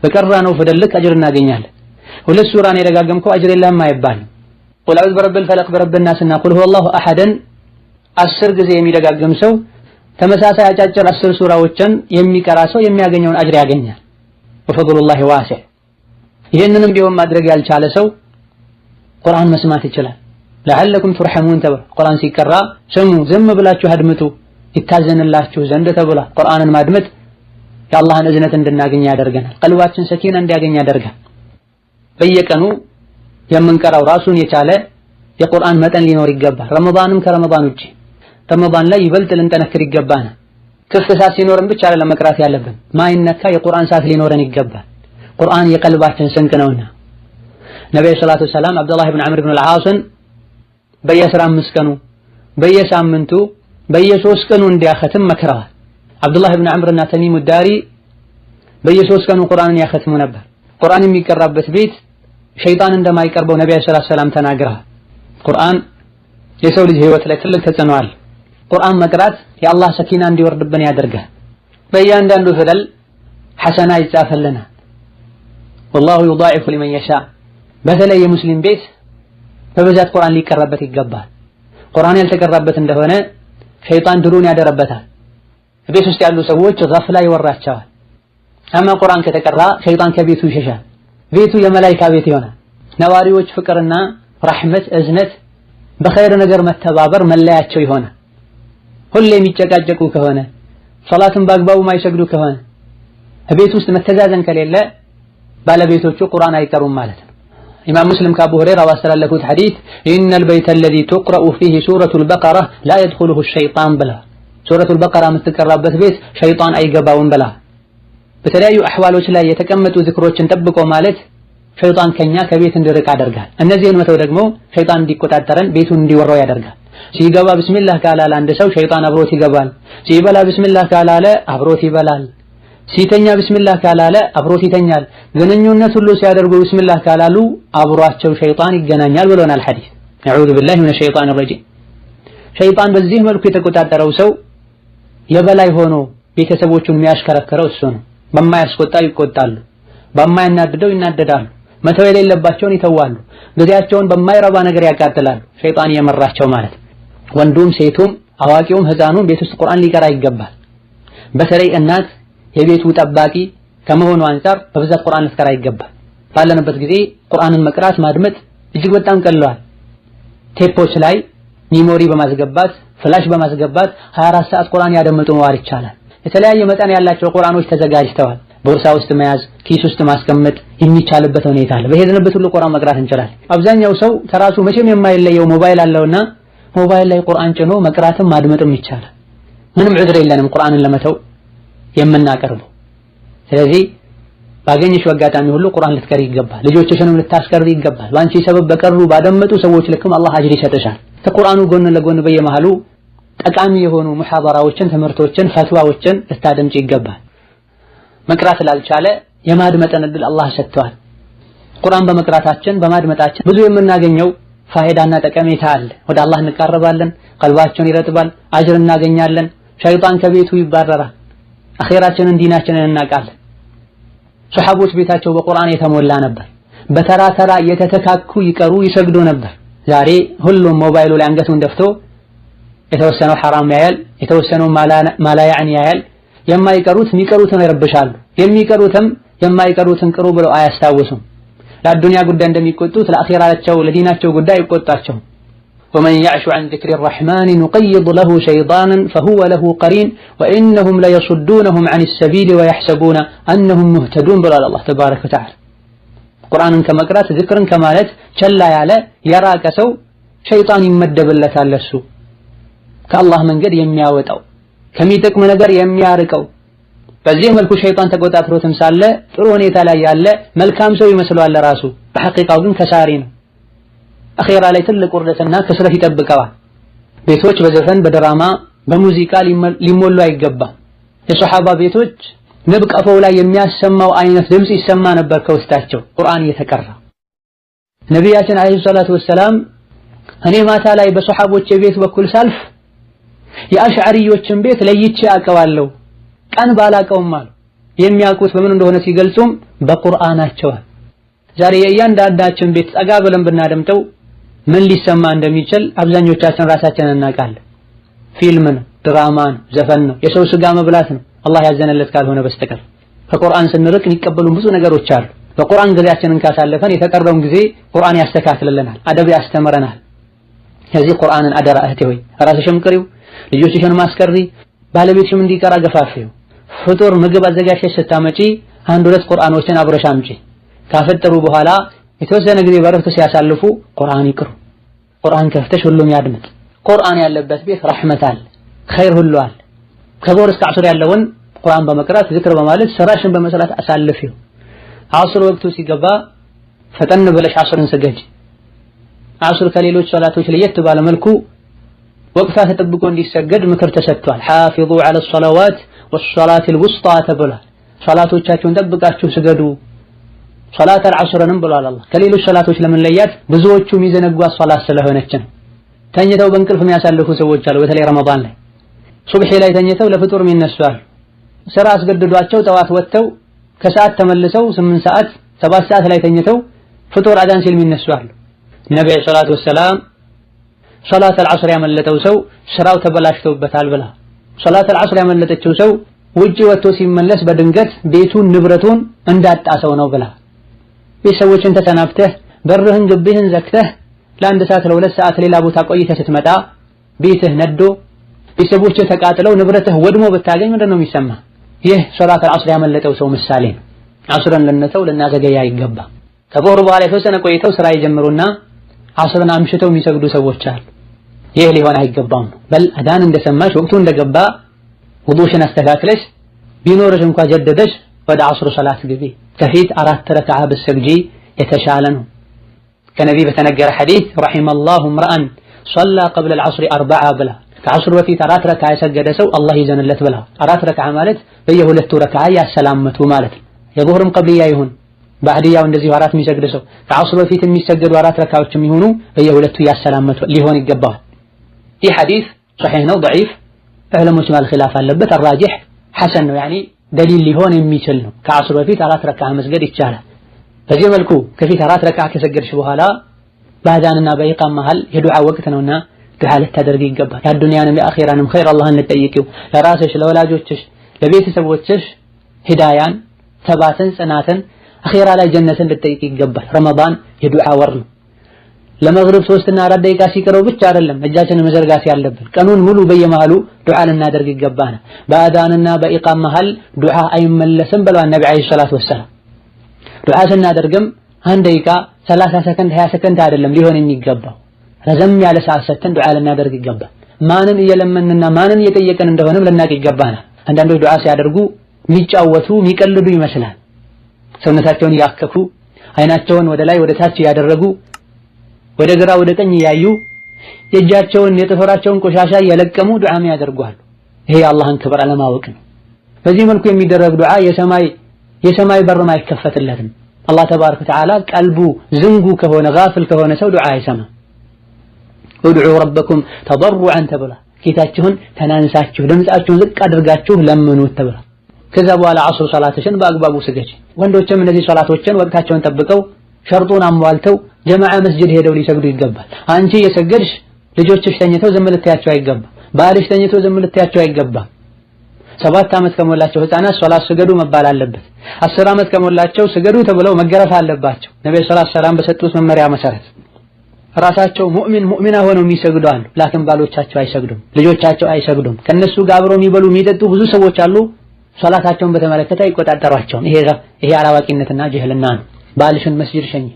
በቀራነው ፊደል ልክ አጅር እናገኛለን። 2 ሱራን የደጋገምከው አጅር የለህም አይባልም። ቁል አዑዙ ቢረቢል ፈለቅ ቢረቢን ናስና ቁል ሁወላሁ አሐድን 10 ጊዜ የሚደጋገም ሰው ተመሳሳይ አጫጭር 10 ሱራዎችን የሚቀራ ሰው የሚያገኘውን አጅር ያገኛል። ወፈድሉላሂ ዋሲዕ። ይህንንም ቢሆን ማድረግ ያልቻለ ሰው ቁርአን መስማት ይችላል። ለዓለኩም ቱርሐሙን ተብሏል። ቁርአን ሲቀራ ስሙ፣ ዝም ብላችሁ አድምጡ ይታዘንላችሁ ዘንድ ተብሏል። ቁርአንን ማድመጥ የአላህን እዝነት እንድናገኝ ያደርገናል። ቀልባችን ሰኪና እንዲያገኝ ያደርጋል። በየቀኑ የምንቀራው ራሱን የቻለ የቁርአን መጠን ሊኖር ይገባል። ረመዳንም ከረመዳን ውጪ ረመዳን ላይ ይበልጥ ልንጠነክር ይገባናል። ክፍት ሰዓት ሲኖርን ብቻ ለመቅራት ያለብን ማይነካ የቁርአን ሰዓት ሊኖረን ይገባል። ቁርአን የቀልባችን ስንቅ ነውና ነብዩ ሰለላሁ ዐለይሂ ወሰለም አብዱላህ ኢብኑ ዐምር ኢብኑ አልዓስን በየ15 ቀኑ በየሳምንቱ በየ3 ቀኑ እንዲያኸትም መክረዋል። አብዱላህ ኢብኑ ዐምርና ተሚሙ ዳሪ በየ3 ቀኑ ቁርአንን ያኸትሙ ነበር። ቁርአን የሚቀራበት ቤት ሸይጣን እንደማይቀርበው ነብዩ ሰለላሁ ዐለይሂ ወሰለም ተናግረዋል። ቁርአን የሰው ልጅ ህይወት ላይ ትልቅ ተጽዕኖ አለው። ቁርአን መቅራት የአላህ ሰኪና እንዲወርድብን ያደርጋል። በእያንዳንዱ ፊደል ሐሰና ይጻፈልናል። ወላሁ ዩዳዒፉ ሊመን የሻእ። በተለይ የሙስሊም ቤት በብዛት ቁርአን ሊቀራበት ይገባል። ቁርአን ያልተቀራበት እንደሆነ ሸይጣን ድሩን ያደረበታል። ቤት ውስጥ ያሉ ሰዎች ገፍላ ይወራቸዋል። አማ ቁርአን ከተቀራ ሸይጣን ከቤቱ ይሸሻል። ቤቱ የመላኢካ ቤት ይሆናል። ነዋሪዎች ፍቅርና ረሕመት፣ እዝነት፣ በኸይር ነገር መተባበር መለያቸው ይሆናል። ሁሌ የሚጨቃጨቁ ከሆነ ሶላትን በአግባቡ ማይሰግዱ ከሆነ ቤት ውስጥ መተዛዘን ከሌለ ባለቤቶቹ ቁርአን አይቀሩም ማለት ነው። ኢማም ሙስሊም ከአቡ ሁረይራ ባስተላለፉት ሐዲስ ኢነል በይተ አለዚ ቱቅረኡ ፊሂ ሱረቱል በቀራ ላ የድኹሉሁ ሸይጣን ብላ፣ ሱረቱል በቀራ የምትቀራበት ቤት ሸይጣን አይገባውም ብላ። በተለያዩ አህዋሎች ላይ የተቀመጡ ዝክሮችን ጠብቆ ማለት ሸይጣን ከኛ ከቤት እንዲርቅ ያደርጋል። እነዚህን መተው ደግሞ ሸይጣን እንዲቆጣጠረን ቤቱን እንዲወራው ያደርጋል። ሲገባ ቢስሚላህ ካላለ አንድ ሰው ሸይጣን አብሮት ይገባል። ሲበላ ቢስሚላህ ካላለ አብሮት ይበላል። ሲተኛ ቢስሚላህ ካላለ አብሮት ይተኛል። ግንኙነት ሁሉ ሲያደርጉ ቢስሚላህ ካላሉ አብሯቸው ሸይጣን ይገናኛል ብሎናል ሐዲስ። ነዑዙ ቢላሂ ሚነ ሸይጣን ረጂም። ሸይጣን በዚህ መልኩ የተቆጣጠረው ሰው የበላይ ሆኖ ቤተሰቦቹን የሚያሽከረክረው እሱ ነው። በማያስቆጣው ይቆጣሉ፣ በማያናድደው ይናደዳሉ፣ መተው የሌለባቸውን ይተዋሉ፣ ጊዜያቸውን በማይረባ ነገር ያቃጥላሉ። ሸይጣን የመራቸው ማለት ወንዱም ሴቱም አዋቂውም ህፃኑም ቤት ውስጥ ቁርአን ሊቀራ ይገባል። በተለይ እናት የቤቱ ጠባቂ ከመሆኑ አንፃር በብዛት ቁርአን ልትቀራ ይገባል። ባለንበት ጊዜ ቁርአንን መቅራት ማድመጥ እጅግ በጣም ቀለዋል። ቴፖች ላይ ሚሞሪ በማስገባት ፍላሽ በማስገባት 24 ሰዓት ቁርአን ያደመጡ መዋል ይቻላል። የተለያየ መጠን ያላቸው ቁርአኖች ተዘጋጅተዋል። ቦርሳ ውስጥ መያዝ፣ ኪስ ውስጥ ማስቀመጥ የሚቻልበት ሁኔታ አለ። በሄድንበት ሁሉ ቁርአን መቅራት እንችላለን። አብዛኛው ሰው ተራሱ መቼም የማይለየው ሞባይል አለውና ሞባይል ላይ ቁርአን ጭኖ መቅራትም ማድመጥም ይቻላል። ምንም ዑድር የለንም ቁርአንን ለመተው የምናቀርበው። ስለዚህ ባገኘሽው አጋጣሚ ሁሉ ቁርአን ልትቀሪ ይገባል። ልጆችሽንም ልታስቀሪ ይገባል። ባንቺ ሰበብ በቀሩ ባደመጡ ሰዎች ልክም አላህ አጅር ይሰጥሻል። ከቁርአኑ ጎን ለጎን በየመሃሉ ጠቃሚ የሆኑ ሙሐደራዎችን፣ ትምህርቶችን፣ ፈትዋዎችን ልታደምጪ ይገባል። መቅራት ላልቻለ የማድመጥን እድል አላህ ሰጥቷል። ቁርአን በመቅራታችን በማድመጣችን ብዙ የምናገኘው ፋይዳና ጠቀሜታ አለ። ወደ አላህ እንቃረባለን፣ ቀልባችን ይረጥባል፣ አጅር እናገኛለን፣ ሸይጣን ከቤቱ ይባረራል፣ አኺራችንን ዲናችንን እናቃለን። ሱሐቦች ቤታቸው በቁርአን የተሞላ ነበር። በተራ ተራ የተተካኩ ይቀሩ ይሰግዱ ነበር። ዛሬ ሁሉም ሞባይሉ ላይ አንገቱን ደፍቶ የተወሰነው ሐራም ያያል፣ የተወሰነው ማላ ያዕኒ ያያል። የማይቀሩት የሚቀሩትን ይረብሻሉ፣ የሚቀሩትም የማይቀሩትን ቅሩ ብለው አያስታውሱም። ለአዱንያ ጉዳይ እንደሚቆጡት ለአኺራቸው ለዲናቸው ጉዳይ ይቆጣቸው። ወመን ያዕሹ ዐን ዚክሪ ረሕማን ኑቀይድ ለሁ ሸይጣናን ፈሁወ ለሁ ቀሪን ወኢነሁም ለየሱዱነሁም ዐን ሰቢል ወየሕሰቡነ አነሁም ሙህተዱን ብሏል አላህ ተባረከ ወተዓላ። ቁርአንን ከመቅራት ዝክርን ከማለት ቸላ ያለ የራቀ ሰው ሸይጣን ይመደብለታል። ለሱ ከአላህ መንገድ የሚያወጣው ከሚጠቅም ነገር የሚያርቀው። በዚህ መልኩ ሸይጣን ተቆጣጥሮትም ሳለ ጥሩ ሁኔታ ላይ ያለ መልካም ሰው ይመስለዋል ለራሱ፣ በሐቂቃው ግን ከሳሪ ነው። አኺራ ላይ ትልቅ ውርደትና ክስረት ይጠብቀዋል። ቤቶች በዘፈን በድራማ በሙዚቃ ሊሞሉ አይገባም። የሶሐባ ቤቶች ንብ ቀፎው ላይ የሚያሰማው አይነት ድምጽ ይሰማ ነበር ከውስጣቸው ቁርአን እየተቀራ። ነቢያችን አለይሂ ሰላቱ ወሰላም እኔ ማታ ላይ በሶሐቦች ቤት በኩል ሳልፍ የአሽዓሪዮችን ቤት ለይቼ አቀዋለሁ፣ ቀን ባላቀውም አሉ። የሚያውቁት በምን እንደሆነ ሲገልጹም በቁርአናቸው። ዛሬ የእያንዳንዳችን ቤት ጠጋ ብለን ብናደምጠው ምን ሊሰማ እንደሚችል አብዛኞቻችን ራሳችንን እናውቃለን። ፊልም ነው፣ ድራማ ነው፣ ዘፈን ነው፣ የሰው ስጋ መብላት ነው አላህ ያዘነለት ካልሆነ በስተቀር። ከቁርአን ስንርቅ የሚቀበሉን ብዙ ነገሮች አሉ። በቁርአን ጊዜያችንን ካሳለፈን የተቀረውን ጊዜ ቁርአን ያስተካክልልናል፣ አደብ ያስተምረናል። ስለዚህ ቁርአንን አደራ እህቴ ሆይ ራስሽም ቅሪው፣ ልጆችሽን ማስቀሪ፣ ባለቤትሽም እንዲቀራ ገፋፊው። ፍጡር ምግብ አዘጋጅተሽ ስታመጪ 1-2 ቁርአኖችን አብረሽ አምጪ። ካፈጠሩ በኋላ የተወሰነ ጊዜ በረፍት ሲያሳልፉ ቁርአን ይቅሩ። ቁርአን ከፍተሽ ሁሉም ያድምጥ። ቁርአን ያለበት ቤት ረሕመት አለ፣ ኸይር ሁሉ አለ። ከዙህር እስከ ዐስር ያለውን ቁርአን በመቅራት ዝክር በማለት ስራሽን በመስራት አሳልፊው። ዐስር ወቅቱ ሲገባ ፈጠን ብለሽ ዐስርን ስገጂ። ዐስር ከሌሎች ሶላቶች ለየት ባለ መልኩ ወቅታ ተጠብቆ እንዲሰገድ ምክር ተሰጥቷል። ሓፊዙ ዐለ ሰላዋት ወሰላቲል ውስጣ ተብሏል። ሶላቶቻችሁን ጠብቃችሁ ስገዱ። ሶላተል ዐስርንም ብሏል አላህ። ከሌሎች ሶላቶች ለመለያት ብዙዎቹ የሚዘነጓት ሶላት ስለሆነች ነው። ተኝተው በእንቅልፍ የሚያሳልፉ ሰዎች አሉ። በተለይ ረመዳን ላይ ሱብሒ ላይ ተኝተው ለፍጡር የሚነሱ አሉ። ስራ አስገድዷቸው ጠዋት ወጥተው ከሰዓት ተመልሰው 8 ሰዓት 7 ሰዓት ላይ ተኝተው ፍጡር አዳን ሲል የሚነሱ አሉ። ነብዩ ሰለላሁ ዐለይሂ ወሰለም ሶላተል ዐስር ያመለጠው ሰው ስራው ተበላሽተውበታል ብላ፣ ሶላተል ዐስር ያመለጠችው ሰው ውጪ ወጥቶ ሲመለስ በድንገት ቤቱን ንብረቱን እንዳጣ ሰው ነው ብላ። ቤተሰቦችን ተሰናብተህ በርህን ግቢህን ዘግተህ ለ1 ሰዓት ለ2 ሰዓት ሌላ ቦታ ቆይተህ ስትመጣ ቤትህ ነዶ ቤተሰቦችህ ተቃጥለው ንብረትህ ወድሞ ብታገኝ ምንድነው የሚሰማ? ይህ ሶላተል ዐስር ያመለጠው ሰው ምሳሌ ነው። ዐስርን ልንተው ልናዘገያ ይገባ። ከዙህር በኋላ የተወሰነ ቆይተው ስራ ይጀምሩና ዐስርን አምሽተው የሚሰግዱ ሰዎች አሉ። ይህ ሊሆን አይገባም ነው። በል አዳን እንደሰማሽ ወቅቱ እንደገባ ውዱእሽን አስተካክለሽ ቢኖርሽ እንኳን ጀደደሽ ወደ ዐስር ሶላት ግቢ። ከፊት 4 ረክዓ ብትሰግጂ የተሻለ ነው። ከነቢይ በተነገረ ሐዲስ ረሒመላሁ እምረአን ሶላ ቀብለ አልዐስሪ 4 ብላ፣ ከዐስር በፊት 4 ረክዓ የሰገደ ሰው አላህ ይዘንለት ብላ። 4 ረክዓ ማለት በየሁለቱ ረክዓ ያሰላመቱ ማለት ነው። የዙህርም ቀብልያ ይሁን ባዕድያው እንደዚሁ 4 የሚሰግድ ሰው ከዐስር በፊት የሚሰገዱ 4 ረክዓዎች የሚሆኑ በየሁለቱ ያሰላመቱ ሊሆን ይገባዋል። ይህ ሐዲስ ሶሒህ ነው ضعيف ዑለሞች ማል ኺላፍ አለበት። አራጂህ ሐሰን ነው፣ ያኒ ደሊል ሊሆን የሚችል ነው። ከዐስር በፊት 4 ረክዓ መስገድ ይቻላል። በዚህ መልኩ ከፊት 4 ረክዓ ከሰገድሽ በኋላ በአዛንና በኢቃም መሃል የዱዓ ወቅት ነውና ዱዓ ልታደርጊ ይገባል። የዱንያንም የአኺራንም ኸይር አላህን ልጠይቂው። ለራስሽ፣ ለወላጆችሽ፣ ለቤተሰቦችሽ ሂዳያን፣ ተባትን፣ ጽናትን አኺራ ላይ ጀነትን ልጠይቂ ይገባል። ረመዳን የዱዓ ወር ነው። ለመግሪብ 3 እና 4 ደቂቃ ሲቀረው ብቻ አይደለም እጃችንን መዘርጋት ያለብን፣ ቀኑን ሙሉ በየመሃሉ ዱዓ ልናደርግ ይገባናል። በአዛንና በኢቃም መሃል ዱዓ አይመለስም ብለዋል ነብዩ አለይሂ ሰላቱ ወሰላም። ዱዓ ስናደርግም 1 ደቂቃ 30 ሰከንድ 20 ሰከንድ አይደለም ሊሆን የሚገባው፣ ረዘም ያለ ሰዓት ሰጥተን ዱዓ ልናደርግ ይገባል። ማንን እየለመንና ማንን እየጠየቀን እንደሆነም ልናውቅ ይገባናል። አንዳንዶች ዱዓ ሲያደርጉ የሚጫወቱ የሚቀልዱ ይመስላል። ሰውነታቸውን ያከኩ አይናቸውን ወደ ላይ ወደ ታች ያደረጉ ወደ ግራ ወደ ቀኝ ያዩ የእጃቸውን የጥፍራቸውን ቆሻሻ እየለቀሙ ዱዓም ያደርጓሉ። ይሄ የአላህን ክብር አለማወቅ ነው። በዚህ መልኩ የሚደረግ ዱዓ የሰማይ በርም አይከፈትለትም። አላህ ተባረከ ወተዓላ ቀልቡ ዝንጉ ከሆነ ጋፍል ከሆነ ሰው ዱዓ አይሰማም። ወድዑ ረበኩም ተضرعا ተብላ፣ ጌታችሁን ተናንሳችሁ ድምጻችሁን ዝቅ አድርጋችሁ ለምኑት ተብላ። ከዛ በኋላ ዐስር ሶላትሽን በአግባቡ ስገጂ። ወንዶችም እነዚህ ሶላቶችን ወቅታቸውን ጠብቀው ሸርጡን አሟልተው ጀማዓ መስጂድ ሄደው ሊሰግዱ ይገባል። አንቺ የሰገድሽ ልጆችሽ ተኝተው ዝም ልትያቸው አይገባም። ባልሽ ተኝቶ ዝም ልትያቸው አይገባም። 7 ዓመት ከሞላቸው ህፃናት ሶላት ስገዱ መባል አለበት። 10 ዓመት ከሞላቸው ስገዱ ተብለው መገረፍ አለባቸው። ነብዩ ሰለላሁ ዐለይሂ ወሰለም በሰጡት መመሪያ መሰረት ራሳቸው ሙእሚና ሆነው የሚሰግዱ አሉ። ላኪን ባሎቻቸው አይሰግዱም፣ ልጆቻቸው አይሰግዱም። ከነሱ ጋር አብረው የሚበሉ የሚጠጡ ብዙ ሰዎች አሉ። ሶላታቸውን በተመለከተ አይቆጣጠሯቸውም። ይሄ አላዋቂነትና ጅህልና ነው። ባልሽን መስጂድ ሸኝ።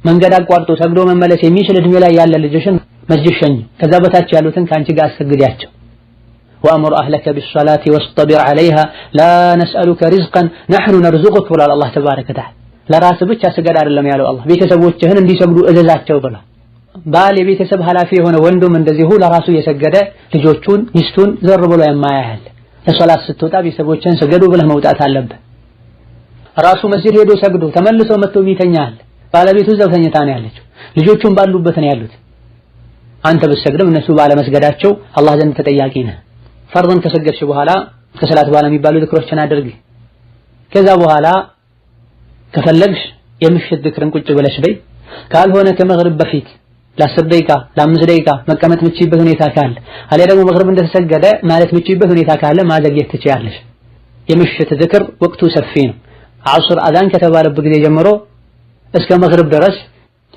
መንገድ አቋርጦ ሰግዶ መመለስ የሚችል እድሜ ላይ ያለ ልጅሽን መስጂድ ሸኝ። ከዛ በታች ያሉትን ካንቺ ጋር አሰግዲያቸው። ወአምር አህለከ ቢሶላቲ ወስጠቢር ዐለይሃ ላ ነስአሉከ ሪዝቀን ነሕኑ ነርዙቁክ ብሏል አላህ ተባረከ ወተዓላ። ለራስህ ብቻ ስገድ አይደለም ያለው አላህ፣ ቤተሰቦችህን እንዲሰግዱ እዘዛቸው ብሏል። ባል የቤተሰብ ኃላፊ የሆነ ወንዱም እንደዚሁ ለራሱ የሰገደ ልጆቹን ሚስቱን ዘር ብሎ የማያያል። ለሶላት ስትወጣ ቤተሰቦችህን ስገዱ ብለህ መውጣት አለብህ። ራሱ መስጂድ ሄዶ ሰግዶ ተመልሶ መጥቶ ይተኛል። ባለቤቱ እዛው ተኝታ ነው ያለችው፣ ልጆቹም ባሉበት ነው ያሉት። አንተ ብትሰግድም እነሱ ባለመስገዳቸው አላህ ዘንድ ተጠያቂ ነህ። ፈርድን ከሰገድሽ በኋላ ከሰላት በኋላ የሚባሉ ዝክሮችን አድርጊ። ከዛ በኋላ ከፈለግሽ የምሽት ዝክርን ቁጭ ብለሽ በይ። ካልሆነ ከመግሪብ በፊት ለ10 ደቂቃ ለ5 ደቂቃ መቀመጥ የምትችይበት ሁኔታ ካለ አለያ ደግሞ መግሪብ እንደተሰገደ ማለት የምትችይበት ሁኔታ ካለ ማዘግየት ትችያለሽ። የምሽት ዝክር ወቅቱ ሰፊ ነው። ዐስር አዛን ከተባለበት ጊዜ ጀምሮ እስከ መግሪብ ድረስ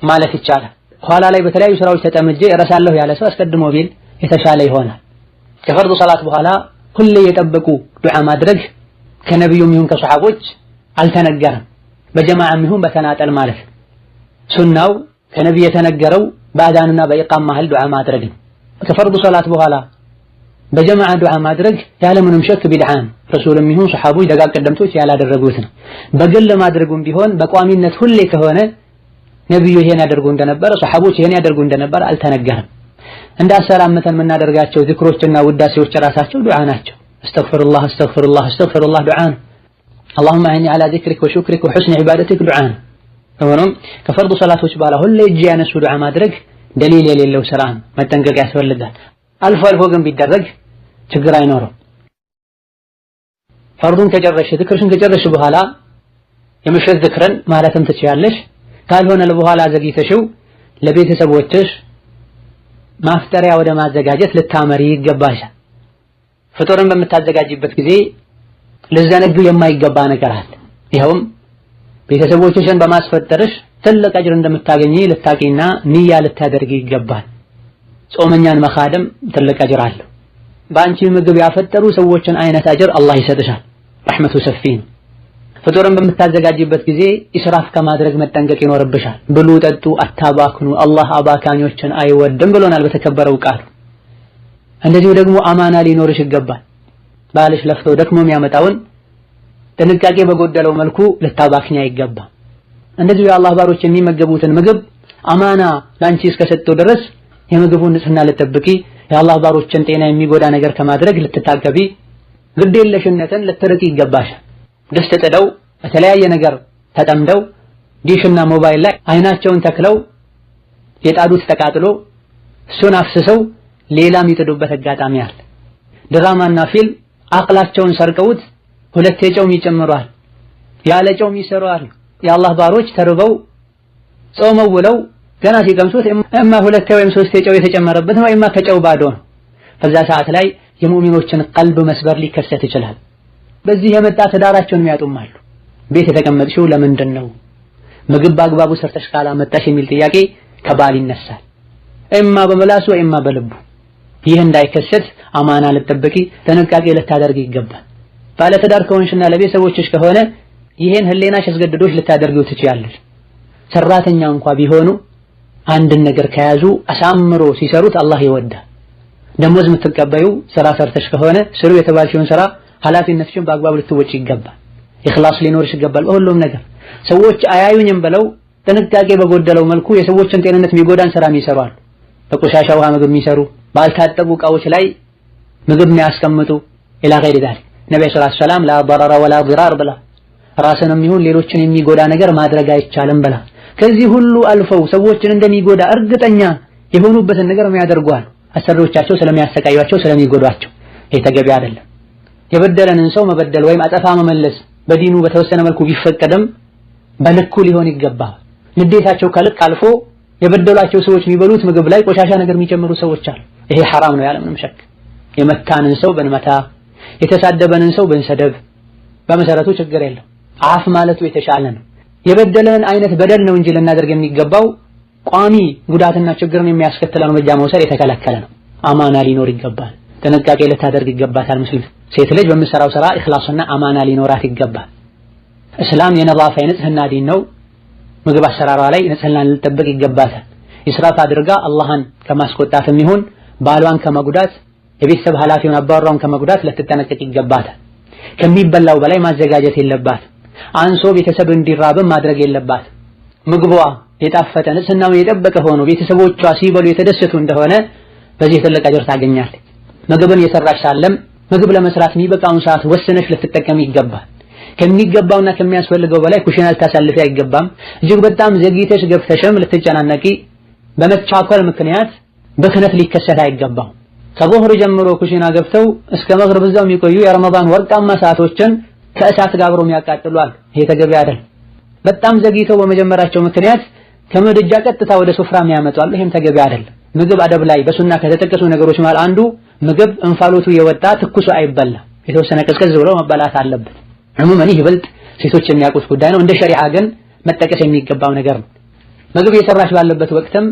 ማለት ይቻላል። ኋላ ላይ በተለያዩ ስራዎች ተጠምጄ እረሳለሁ ያለ ሰው አስቀድሞ ቢል የተሻለ ይሆናል። ከፈርዱ ሰላት በኋላ ሁሌ የጠበቁ ዱዓ ማድረግ ከነብዩም ይሁን ከሰሃቦች አልተነገረም። በጀማዓም ይሁን በተናጠል ማለት ሱናው ከነብዩ የተነገረው በአዛንና በኢቃም መሃል ዱዓ ማድረግ ነው። ከፈርዱ ሰላት በኋላ በጀማዓ ዱዓ ማድረግ ያለምንም ሸክ ቢድዓ ነው። ረሱልም ይሁን ሰሃቦች ደጋግ ቀደምቶች ያላደረጉት ነው። በግል ማድረጉም ቢሆን በቋሚነት ሁሌ ከሆነ ነብዩ ይሄን ያደርጉ እንደነበረ ሰሃቦች ይሄን ያደርጉ እንደነበረ አልተነገረም። እንደ አሰላምተን የምናደርጋቸው ዚክሮችና ውዳሴዎች ራሳቸው ዱዓ ናቸው። አስተግፊሩላህ አስተግፊሩላህ አስተግፊሩላህ ዱዓ ነው። اللهم اعني على ذكرك وشكرك وحسن عبادتك ዱዓ ነው። ሆኖም ከፈርዱ ሰላቶች በኋላ ሁሌ እጅ ያነሱ ዱዓ ማድረግ ደሊል የሌለው ስራ ነው። መጠንቀቅ ያስፈልጋል። አልፎ አልፎ ግን ቢደረግ ችግር አይኖርም። ፈርዱን ከጨረሽ ዝክርሽን ከጨረሽ በኋላ የምሽት ዝክርን ማለትም ትችያለሽ። ካልሆነ ለበኋላ ዘግይተሽው ለቤተሰቦችሽ ማፍጠሪያ ወደ ማዘጋጀት ልታመሪ ይገባሻል። ፍጡርን በምታዘጋጅበት ጊዜ ልዘነጉ የማይገባ ነገር አለ። ይኸውም ቤተሰቦችሽን በማስፈጠርሽ ትልቅ አጅር እንደምታገኚ ልታቂና ንያ ልታደርጊ ይገባል። ጾመኛን መኻደም ትልቅ አጅር አለው። በአንቺ ምግብ ያፈጠሩ ሰዎችን አይነት አጅር አላህ ይሰጥሻል። ረሕመቱ ሰፊ ነው። ፍጡርን በምታዘጋጅበት ጊዜ ኢስራፍ ከማድረግ መጠንቀቅ ይኖርብሻል። ብሉ ጠጡ፣ አታባክኑ፣ አላህ አባካኞችን አይወድም ብሎናል በተከበረው ቃሉ። እንደዚሁ ደግሞ አማና ሊኖርሽ ይገባል። ባልሽ ለፍቶ ደክሞ የሚያመጣውን ጥንቃቄ በጎደለው መልኩ ልታባክኛ አይገባም። እንደዚሁ የአላህ ባሮች የሚመገቡትን ምግብ አማና ላንቺ እስከሰጠው ድረስ የምግቡን ንጽህና ልትጠብቂ፣ የአላህ ባሮችን ጤና የሚጎዳ ነገር ከማድረግ ልትታቀቢ፣ ግዴለሽነትን ልትርቂ ይገባሻል። ድስት ጥደው በተለያየ ነገር ተጠምደው ዲሽና ሞባይል ላይ አይናቸውን ተክለው የጣዱት ተቃጥሎ እሱን አፍስሰው ሌላ የሚጥዱበት አጋጣሚ አለ። ድራማና ፊልም አቅላቸውን ሰርቀውት ሁለት የጨውም ይጨምሯል፣ ያለ ጨውም ይሰሯል። የአላህ ባሮች ተርበው ጾመው ውለው ገና ሲቀምሱት እማ ሁለት ወይም ሶስት የጨው የተጨመረበት ነው ወይማ ከጨው ባዶ ነው። በዛ ሰዓት ላይ የሙእሚኖችን ቀልብ መስበር ሊከሰት ይችላል። በዚህ የመጣ ትዳራቸውን የሚያጡማሉ። ቤት የተቀመጥሽው ለምንድን ነው? ምግብ በአግባቡ ሰርተሽ ካላመጣሽ የሚል ጥያቄ ከባል ይነሳል። እማ በመላሱ ወይማ በልቡ። ይህ እንዳይከሰት አማና ልትጠብቂ ጥንቃቄ ልታደርጊ ይገባል። ባለትዳር ከሆንሽና ለቤተሰቦችሽ ከሆነ ይሄን ህሌናሽ አስገድዶሽ ልታደርጊው ትችያለሽ። ሰራተኛ እንኳን ቢሆኑ አንድን ነገር ከያዙ አሳምሮ ሲሰሩት አላህ ይወዳል። ደሞዝ የምትቀበዩ ስራ ሰርተሽ ከሆነ ስሩ የተባልሽውን ስራ ኃላፊነትሽን በአግባቡ ልትወጪ ይገባል። ኢኽላስ ሊኖርሽ ይገባል በሁሉም ነገር። ሰዎች አያዩኝም ብለው ጥንቃቄ በጎደለው መልኩ የሰዎችን ጤንነት የሚጎዳን ስራ ይሰራሉ። በቆሻሻ ውሃ ምግብ የሚሰሩ፣ ባልታጠቡ እቃዎች ላይ ምግብ የሚያስቀምጡ ኢላ ገይሪ ዛሊክ። ነብዩ ሰለላሁ ዐለይሂ ወሰለም ላ ضرر ولا ضرار ብላ ራስንም ይሁን ሌሎችን የሚጎዳ ነገር ማድረግ አይቻልም ብላ ከዚህ ሁሉ አልፈው ሰዎችን እንደሚጎዳ እርግጠኛ የሆኑበትን ነገር የሚያደርጓል። አሰሪዎቻቸው ስለሚያሰቃዩቸው ስለሚጎዷቸው ይሄ ተገቢ አይደለም። የበደለንን ሰው መበደል ወይም አጠፋ መመለስ በዲኑ በተወሰነ መልኩ ቢፈቀድም በልኩ ሊሆን ይገባል። ንዴታቸው ከልክ አልፎ የበደሏቸው ሰዎች የሚበሉት ምግብ ላይ ቆሻሻ ነገር የሚጨምሩ ሰዎች አሉ። ይሄ ሐራም ነው ያለ ምንም ሸክ። የመታንን ሰው ብንመታ፣ የተሳደበንን ሰው ብንሰደብ በመሰረቱ ችግር የለው። አፍ ማለቱ የተሻለ ነው። የበደለንን አይነት በደል ነው እንጂ ልናደርግ የሚገባው ቋሚ ጉዳትና ችግርን የሚያስከትል እርምጃ መውሰድ የተከለከለ ነው። አማና ሊኖር ይገባል። ጥንቃቄ ልታደርግ ይገባታል። ሙስሊም ሴት ልጅ በምትሰራው ስራ ኢኽላስና አማና ሊኖራት ይገባል። እስላም የነዛፋ የንጽህና ዲን ነው። ምግብ አሰራሯ ላይ ንጽህናን ልትጠብቅ ይገባታል። ኢስራፍ አድርጋ አላህን ከማስቆጣትም ይሁን ባሏን ከመጉዳት የቤተሰብ ኃላፊውን አባወራውን ከመጉዳት ልትጠነቀቅ ይገባታል። ከሚበላው በላይ ማዘጋጀት የለባት። አንሶ ቤተሰብ እንዲራብም ማድረግ የለባት። ምግቧ የጣፈጠ ንጽህናውን የጠበቀ ሆኖ ቤተሰቦቿ ሲበሉ የተደሰቱ እንደሆነ በዚህ ትልቅ አጅር ታገኛለች። ምግብን የሰራሽ ሳለም ምግብ ለመስራት የሚበቃውን ሰዓት ወስነሽ ልትጠቀሚ ይገባል። ከሚገባውና ከሚያስፈልገው በላይ ኩሽና ልታሳልፊ አይገባም። እጅግ በጣም ዘግይተሽ ገብተሽም ልትጨናነቂ በመቻኮል ምክንያት በክነት ሊከሰት አይገባም። ከዙህር ጀምሮ ኩሽና ገብተው እስከ መግሪብ እዛው የሚቆዩ የረመዳን ወርቃማ ሰዓቶችን ከእሳት ጋር አብረው የሚያቃጥሉ አሉ። ይሄ ተገቢ አይደል። በጣም ዘግይተው በመጀመራቸው ምክንያት ከመደጃ ቀጥታ ወደ ሱፍራም ያመጣሉ። ይሄም ተገቢ አይደለም። ምግብ አደብ ላይ በሱና ከተጠቀሱ ነገሮች ማለት አንዱ ምግብ እንፋሎቱ የወጣ ትኩሱ አይበላ፣ የተወሰነ ቀዝቀዝ ብሎ መበላት አለበት። ዑሙመን ይበልጥ ሴቶች የሚያውቁት ጉዳይ ነው። እንደ ሸሪዓ ግን መጠቀስ የሚገባው ነገር ነው። ምግብ እየሰራሽ ባለበት ወቅትም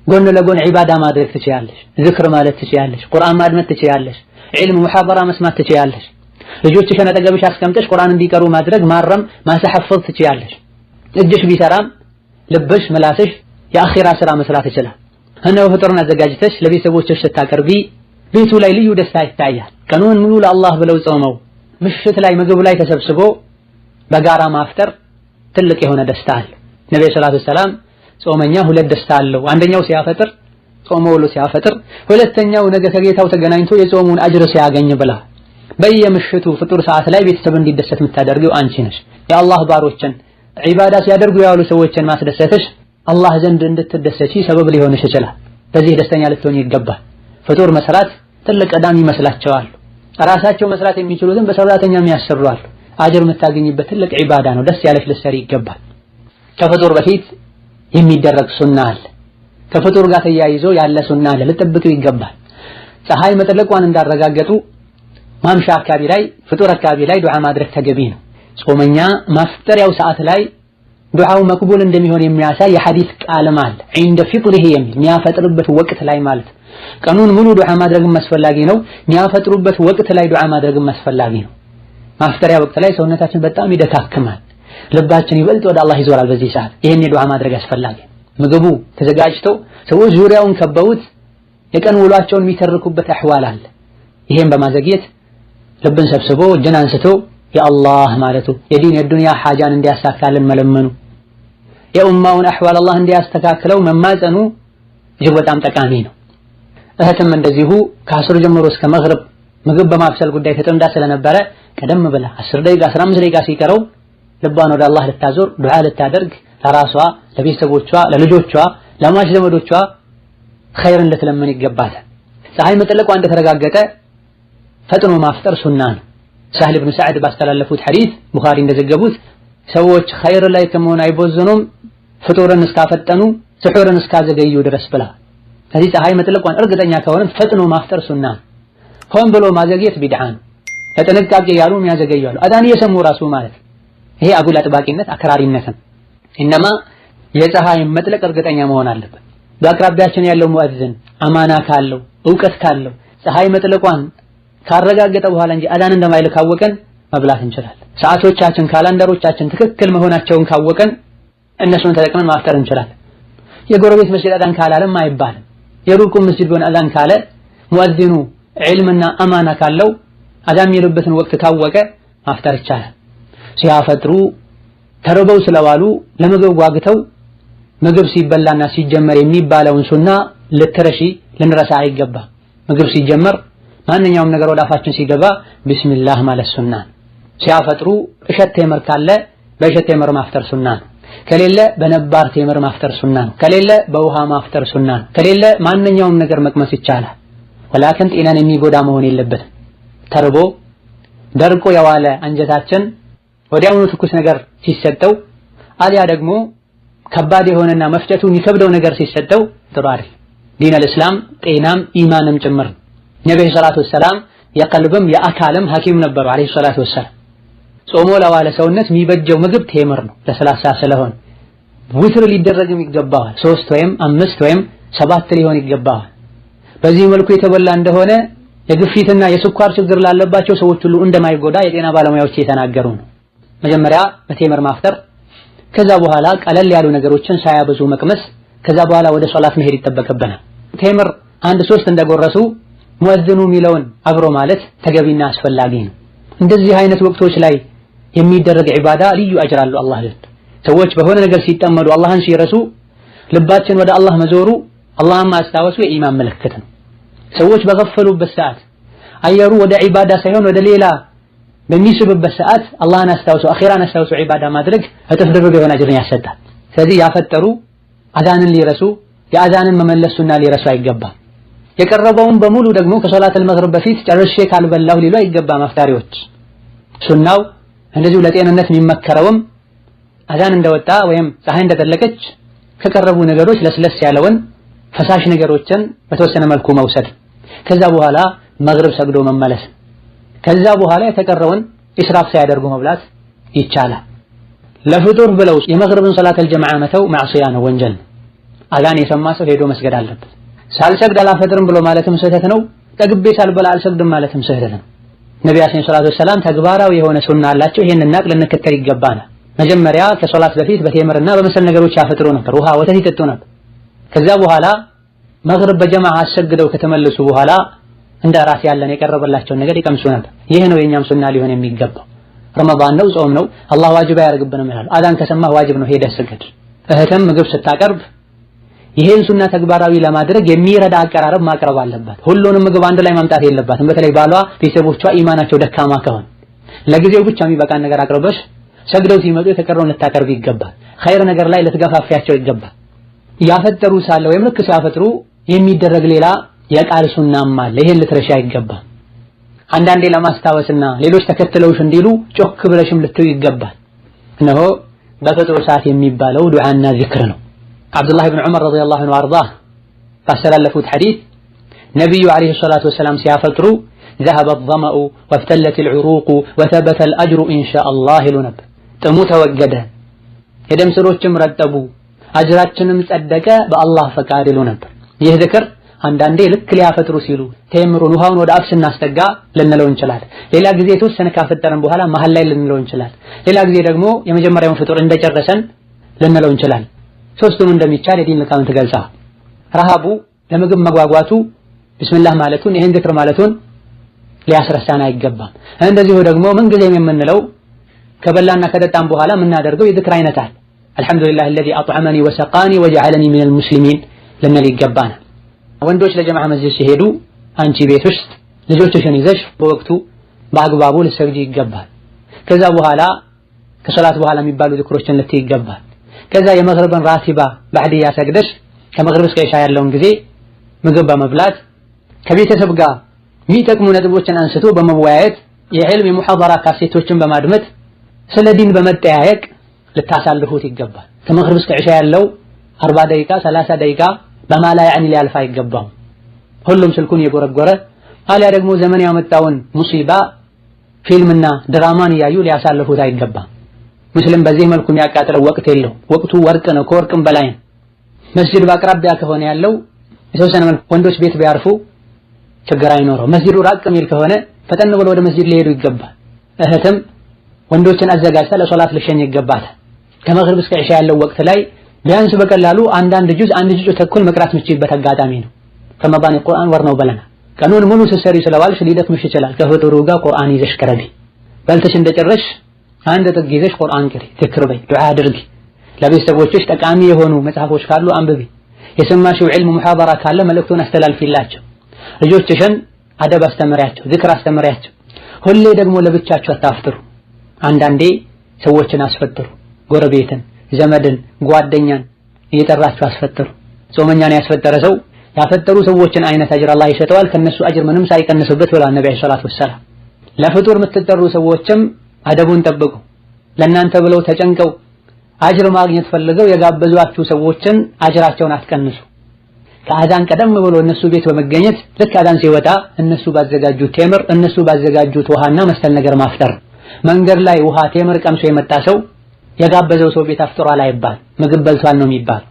ጎን ለጎን ዒባዳ ማድረግ ትችያለሽ፣ ዝክር ማለት ትችያለሽ፣ ቁርአን ማድመጥ ትችያለሽ፣ ዒልም ሙሐደራ መስማት ትችያለሽ። ልጆችሽን አጠገብሽ አስቀምጠሽ ቁርአን እንዲቀሩ ማድረግ ማረም ማስተሐፈዝ ትችያለሽ። እጅሽ ቢሰራም ልብሽ ምላስሽ የአኺራ ስራ መስራት ይችላል። እነሆ ፍጥርን አዘጋጅተሽ ለቤተሰቦችሽ ስታቀርቢ ቤቱ ላይ ልዩ ደስታ ይታያል። ቀኑን ሙሉ ለአላህ ብለው ጾመው ምሽት ላይ ምግብ ላይ ተሰብስቦ በጋራ ማፍጠር ትልቅ የሆነ ደስታ አለ። ነብዩ ሰለላሁ ዐለይሂ ወሰለም ጾመኛ ሁለት ደስታ አለው። አንደኛው ሲያፈጥር ጾሞ ውሎ ሲያፈጥር፣ ሁለተኛው ነገ ከጌታው ተገናኝቶ የጾሙን አጅር ሲያገኝ ብላ። በየምሽቱ ፍጡር ሰዓት ላይ ቤተሰብ እንዲደሰት የምታደርገው አንቺ ነሽ። የአላህ ባሮችን ዒባዳ ሲያደርጉ ያሉ ሰዎችን ማስደሰትሽ አላህ ዘንድ እንድትደሰቺ ሰበብ ሊሆንሽ ይችላል። በዚህ ደስተኛ ልትሆን ይገባል። ፍጡር መስራት ትልቅ ቀዳሚ ይመስላቸዋል። ራሳቸው መስራት የሚችሉትን በሰራተኛ የሚያሰሩአሉ። አጅር የምታገኝበት ትልቅ ዒባዳ ነው። ደስ ያለሽ ልትሰሪ ይገባል። ከፍጡር በፊት የሚደረግ ሱና አለ። ከፍጡር ጋር ተያይዞ ያለ ሱና አለ። ልጠብቂው ይገባል። ፀሐይ መጥለቋን እንዳረጋገጡ ማምሻ አካባቢ ላይ ፍጡር አካባቢ ላይ ዱዓ ማድረግ ተገቢ ነው። ጾመኛ ማፍጠሪያው ሰዓት ላይ ዱዓው መቅቡል እንደሚሆን የሚያሳይ የሐዲስ ቃልም አለ። عند فطره የሚል የሚያፈጥርበት ወቅት ላይ ማለት ቀኑን ሙሉ ዱዓ ማድረግም አስፈላጊ ነው። የሚያፈጥሩበት ወቅት ላይ ዱዓ ማድረግም አስፈላጊ ነው። ማፍጠሪያ ወቅት ላይ ሰውነታችን በጣም ይደካክማል። ልባችን ይበልጥ ወደ አላህ ይዞራል። በዚህ ሰዓት ይሄን ዱዓ ማድረግ አስፈላጊ። ምግቡ ተዘጋጅቶ ሰዎች ዙሪያውን ከበውት የቀን ውሏቸውን የሚተርኩበት አህዋል አለ። ይሄን በማዘግየት ልብን ሰብስቦ እጅን አንስቶ የአላህ ማለቱ የዲን የዱንያ ሐጃን እንዲያሳካልን መለመኑ የኡማውን አህዋል አላህ እንዲያስተካክለው መማጸኑ እጅግ በጣም ጠቃሚ ነው። እህትም እንደዚሁ ከአስር ጀምሮ እስከ መግሪብ ምግብ በማብሰል ጉዳይ ተጠምዳ ስለነበረ ቀደም ብላ 10 ደቂቃ 15 ደቂቃ ሲቀረው ልቧን ወደ አላህ ልታዞር ዱዓ ልታደርግ ለራሷ፣ ለቤተሰቦቿ፣ ለልጆቿ፣ ለሟች ዘመዶቿ ኸይርን ልትለምን ይገባታል። ፀሐይ መጥለቋ እንደተረጋገጠ ፈጥኖ ማፍጠር ሱና ነው። ሳህል ኢብኑ ሰዕድ ባስተላለፉት ሐዲስ ቡኻሪ እንደዘገቡት ሰዎች ኸይር ላይ ከመሆን አይቦዝኑም ፍጡርን እስካፈጠኑ ስሑርን እስካዘገዩ ድረስ ብላ። ከዚህ ፀሐይ መጥለቋን እርግጠኛ ከሆነ ፈጥኖ ማፍጠር ሱና ነው። ሆን ብሎ ማዘግየት ቢድዓ ነው። ለጥንቃቄ ያሉ የሚያዘገዩ አሉ። አዳን እየሰሙ ራሱ ማለት ይሄ አጉል አጥባቂነት አክራሪነት ነው። ኢነማ የፀሐይ መጥለቅ እርግጠኛ መሆን አለበት። በአቅራቢያችን ያለው ሙእዚን አማና ካለው ዕውቀት ካለው ፀሐይ መጥለቋን ካረጋገጠ በኋላ እንጂ አዳን እንደማይል ካወቀን መብላት እንችላለን። ሰዓቶቻችን ካላንደሮቻችን ትክክል መሆናቸውን ካወቀን እነሱን ተጠቅመን ማፍጠር እንችላለን። የጎረቤት መስጊድ አዳን ካላለም አይባልም። የሩቁ መስጊድ ቢሆን አዳን ካለ ሙእዚኑ ዒልምና አማና ካለው አዳን የሚሉበትን ወቅት ካወቀ ማፍጠር ይቻላል። ሲያፈጥሩ ተርበው ስለዋሉ ለምግብ ጓግተው ምግብ ሲበላና ሲጀመር የሚባለውን ሱና ልትረሺ ልንረሳ አይገባም። ምግብ ሲጀመር ማንኛውም ነገር ወደ አፋችን ሲገባ ቢስሚላህ ማለት ሱና ነው። ሲያፈጥሩ እሸት ተምር ካለ በእሸት ተምር ማፍጠር ሱና ነው። ከሌለ በነባር ተምር ማፍጠር ሱና ነው። ከሌለ በውሃ ማፍጠር ሱና ነው። ከሌለ ማንኛውም ነገር መቅመስ ይቻላል። ወላኪን ጤናን የሚጎዳ መሆን የለበትም። ተርቦ ደርቆ የዋለ አንጀታችን ወዲያውኑ ትኩስ ነገር ሲሰጠው አሊያ ደግሞ ከባድ የሆነና መፍጨቱ የሚከብደው ነገር ሲሰጠው ጥሩ አይደል። ዲን አልእስላም ጤናም ኢማንም ጭምር። ነብዩ ሰለላሁ ዐለይሂ ወሰለም የቀልብም የአካልም ሐኪም ነበሩ አለይሂ ሰላቱ ወሰለም። ጾሞ ለዋለ ሰውነት የሚበጀው ምግብ ቴምር ነው። ለሰላሳ ስለሆነ ውትር ሊደረግም ይገባዋል። 3 ወይም 5 ወይም 7 ሊሆን ይገባዋል። በዚህ መልኩ የተበላ እንደሆነ የግፊትና የስኳር ችግር ላለባቸው ሰዎች ሁሉ እንደማይጎዳ የጤና ባለሙያዎች የተናገሩ ነው። መጀመሪያ በቴምር ማፍጠር፣ ከዛ በኋላ ቀለል ያሉ ነገሮችን ሳያበዙ መቅመስ፣ ከዛ በኋላ ወደ ሶላት መሄድ ይጠበቅብናል። ቴምር 1-3 እንደጎረሱ ሙእዚኑ የሚለውን አብሮ ማለት ተገቢና አስፈላጊ ነው። እንደዚህ አይነት ወቅቶች ላይ የሚደረግ ዒባዳ ልዩ አጅር አለው አላህ ዘንድ። ሰዎች በሆነ ነገር ሲጠመዱ አላህን ሲረሱ ልባችን ወደ አላህ መዞሩ አላህን ማስታወሱ የኢማን ምልክት ነው። ሰዎች በገፈሉበት ሰዓት አየሩ ወደ ዒባዳ ሳይሆን ወደ ሌላ በሚስብበት ሰዓት አላህን አስታውሱ አኺራን አስታውሱ ዒባዳ ማድረግ እጥፍ ድርብ የሆነ አጅርን ያሰጣል። ስለዚህ ያፈጠሩ አዛንን ሊረሱ የአዛንን መመለሱና ሊረሱ አይገባም። የቀረበውን በሙሉ ደግሞ ከሶላተል መግሪብ በፊት ጨርሼ ካልበላሁ ሊሉ አይገባም አፍጣሪዎች። ሱናው እንደዚሁ ለጤንነት የሚመከረውም አዛን እንደወጣ ወይም ፀሐይ እንደጠለቀች ከቀረቡ ነገሮች ለስለስ ያለውን ፈሳሽ ነገሮችን በተወሰነ መልኩ መውሰድ ከዛ በኋላ መግሪብ ሰግዶ መመለስ ከዛ በኋላ የተቀረውን ኢስራፍ ሳያደርጉ መብላት ይቻላል። ለፍጡር ብለው የመግሪብን ሶላተል ጀማዓ መተው ማዕሲያ ነው፣ ወንጀል። አዛን የሰማ ሰው ሄዶ መስገድ አለበት። ሳልሰግድ አላፈጥርም ብሎ ማለትም ስህተት ነው። ጠግቤ ሳልበላ አልሰግድም ማለትም ስህተት ነው። ነብያችን ሰለላሁ ዐለይሂ ወሰለም ተግባራዊ የሆነ ሱና አላቸው። ይሄንን ናቅ ልንከተል ይገባናል። መጀመሪያ ከሶላት በፊት በቴምርና በመሰል ነገሮች ያፈጥሩ ነበር፣ ውሃ ወተት ይጠጡ ነበር። ከዛ በኋላ መግሪብ በጀማዓ አሰግደው ከተመለሱ በኋላ እንደ ራስ ያለን የቀረበላቸውን ነገር ይቀምሱ ነበር። ይሄ ነው የኛም ሱና ሊሆን የሚገባው። ረመዳን ነው፣ ጾም ነው፣ አላህ ዋጅብ አያደርግብንም ይላል። አዛን ከሰማህ ዋጅብ ነው ሄደህ ስገድ። እህትም ምግብ ስታቀርብ ይሄን ሱና ተግባራዊ ለማድረግ የሚረዳ አቀራረብ ማቅረብ አለባት። ሁሉንም ምግብ አንድ ላይ ማምጣት የለባትም። በተለይ ባሏ ቤተሰቦቿ ኢማናቸው ደካማ ከሆነ ለጊዜው ብቻ የሚበቃን ነገር አቅርበሽ ሰግደው ሲመጡ የተቀረውን ልታቀርብ ይገባል። ኸይር ነገር ላይ ልትገፋፊያቸው ይገባል። ያፈጠሩ ሳለ ወይም ልክ ሲያፈጥሩ የሚደረግ ሌላ የቃል ሱናም አለ። ይሄን ልትረሻ አይገባም። አንዳንዴ ለማስታወስና ሌሎች ተከትለውሽ እንዲሉ ጮክ ብለሽም ልትዩ ይገባል። እነሆ በፍጡር ሰዓት የሚባለው ዱዓና ዚክር ነው። አብዱላህ ኢብኑ ዑመር ረዲየላሁ ዐንሁ ወአርዳህ ባስተላለፉት ሐዲስ ነብዩ አለይሂ ሰላቱ ወሰላም ሲያፈጥሩ ذهب الظمأ وابتلت العروق وثبت الأجر إن شاء الله ይሉ ነበር። ጥሙ ተወገደ፣ የደም ስሮችም ረጠቡ፣ አጅራችንም ጸደቀ በአላህ ፈቃድ ይሉ ነበር። ይህ ዝክር አንዳንዴ ልክ ሊያፈጥሩ ሲሉ ተምሩን ውሃውን ወደ አፍ ስናስጠጋ ልንለው እንችላለን። ሌላ ጊዜ የተወሰነ ካፈጠረን በኋላ መሃል ላይ ልንለው እንችላለን። ሌላ ጊዜ ደግሞ የመጀመሪያውን ፍጡር እንደጨረሰን ልንለው እንችላለን። ሶስቱም እንደሚቻል የዲን ልካውን ትገልጻ። ረሃቡ ለምግብ መጓጓቱ ቢስሚላህ ማለቱን ይሄን ዝክር ማለቱን ሊያስረሳን አይገባም። እንደዚሁ ደግሞ ምንጊዜም የምንለው ከበላና ከጠጣም በኋላ የምናደርገው የዝክር አይነት አለ። አልሐምዱሊላህ الذي أطعمني وسقاني وجعلني من المسلمين ልንል ይገባናል። ወንዶች ለጀማዓ መስጂድ ሲሄዱ አንቺ ቤት ውስጥ ልጆችሽን ይዘሽ በወቅቱ በአግባቡ ልትሰግጂ ይገባል። ከዛ በኋላ ከሶላት በኋላ የሚባሉ ዝክሮችን ልትይ ይገባል። ከዛ የመግሪብን ራቲባ ባዕድያ ሰግደሽ ከመግሪብ እስከ ኢሻ ያለውን ጊዜ ምግብ በመብላት ከቤተሰብ ጋር የሚጠቅሙ ነጥቦችን አንስቶ በመወያየት የዕልም የሙሐደራ ካሴቶችን በማድመጥ ስለ ዲን በመጠያየቅ ልታሳልፉት ይገባል። ከመግሪብ እስከ ኢሻ ያለው 40 ደቂቃ 30 ደቂቃ በማላ ያኒ ሊያልፍ አይገባም። ሁሉም ስልኩን የጎረጎረ አሊያ ደግሞ ዘመን ያመጣውን ሙሲባ ፊልምና ድራማን እያዩ ሊያሳልፉት አይገባም። ሙስሊም በዚህ መልኩ የሚያቃጥለው ወቅት የለው። ወቅቱ ወርቅ ነው፣ ከወርቅም በላይ ነው። መስጂድ በአቅራቢያ ከሆነ ያለው የተወሰነ መልኩ ወንዶች ቤት ቢያርፉ ችግር አይኖረው። መስጂዱ ራቅ የሚል ከሆነ ፈጠን ብሎ ወደ መስጂድ ሊሄዱ ይገባል። እህትም ወንዶችን አዘጋጅታ ለሶላት ልሸኝ ይገባታል። ከመግሪብ እስከ ኢሻ ያለው ወቅት ላይ ቢያንስ በቀላሉ አንድ ጁዝ ተኩል መቅራት የምትችይበት አጋጣሚ ነው። ረመዳን የቁርአን ወር ነው ብለናል። ቀኑን ሙሉ ስትሰሪ ስለዋልሽ ሊደክምሽ ይችላል። ከፍጡሩ ጋር ቁርአን ይዘሽ ቅረቢ። በልተሽ እንደጨረሽ አንድ ጥግ ይዘሽ ቁርአን ቅሪ፣ ዝክር በይ፣ ዱዓ አድርጊ። ለቤተሰቦችሽ ጠቃሚ የሆኑ መጽሐፎች ካሉ አንብቢ። የሰማሽው ዒልም ሙሐደራ ካለ መልእክቱን አስተላልፊላቸው። ልጆችሽን አደብ አስተምሪያቸው፣ ዝክር አስተምሪያቸው። ሁሌ ደግሞ ለብቻችሁ አታፍጥሩ። አንዳንዴ ሰዎችን አስፈጥሩ። ጎረቤትን፣ ዘመድን፣ ጓደኛን እየጠራችሁ አስፈጥሩ። ጾመኛን ያስፈጠረ ሰው ያፈጠሩ ሰዎችን አይነት አጅር አላህ ይሰጠዋል፣ ከነሱ አጅር ምንም ሳይቀንስበት ብለዋል ነብዩ ሰለላሁ ዐለይሂ ወሰለም። ለፍጡር የምትጠሩ ሰዎችም አደቡን ጠብቁ። ለእናንተ ብለው ተጨንቀው አጅር ማግኘት ፈልገው የጋበዟችሁ ሰዎችን አጅራቸውን አትቀንሱ። ከአዛን ቀደም ብሎ እነሱ ቤት በመገኘት ልክ አዛን ሲወጣ እነሱ ባዘጋጁት ቴምር፣ እነሱ ባዘጋጁት ውሃና መሰል ነገር ማፍጠር። መንገድ ላይ ውሃ ቴምር ቀምሶ የመጣ ሰው የጋበዘው ሰው ቤት አፍጥሯል አይባል፣ ምግብ በልቷል ነው የሚባል።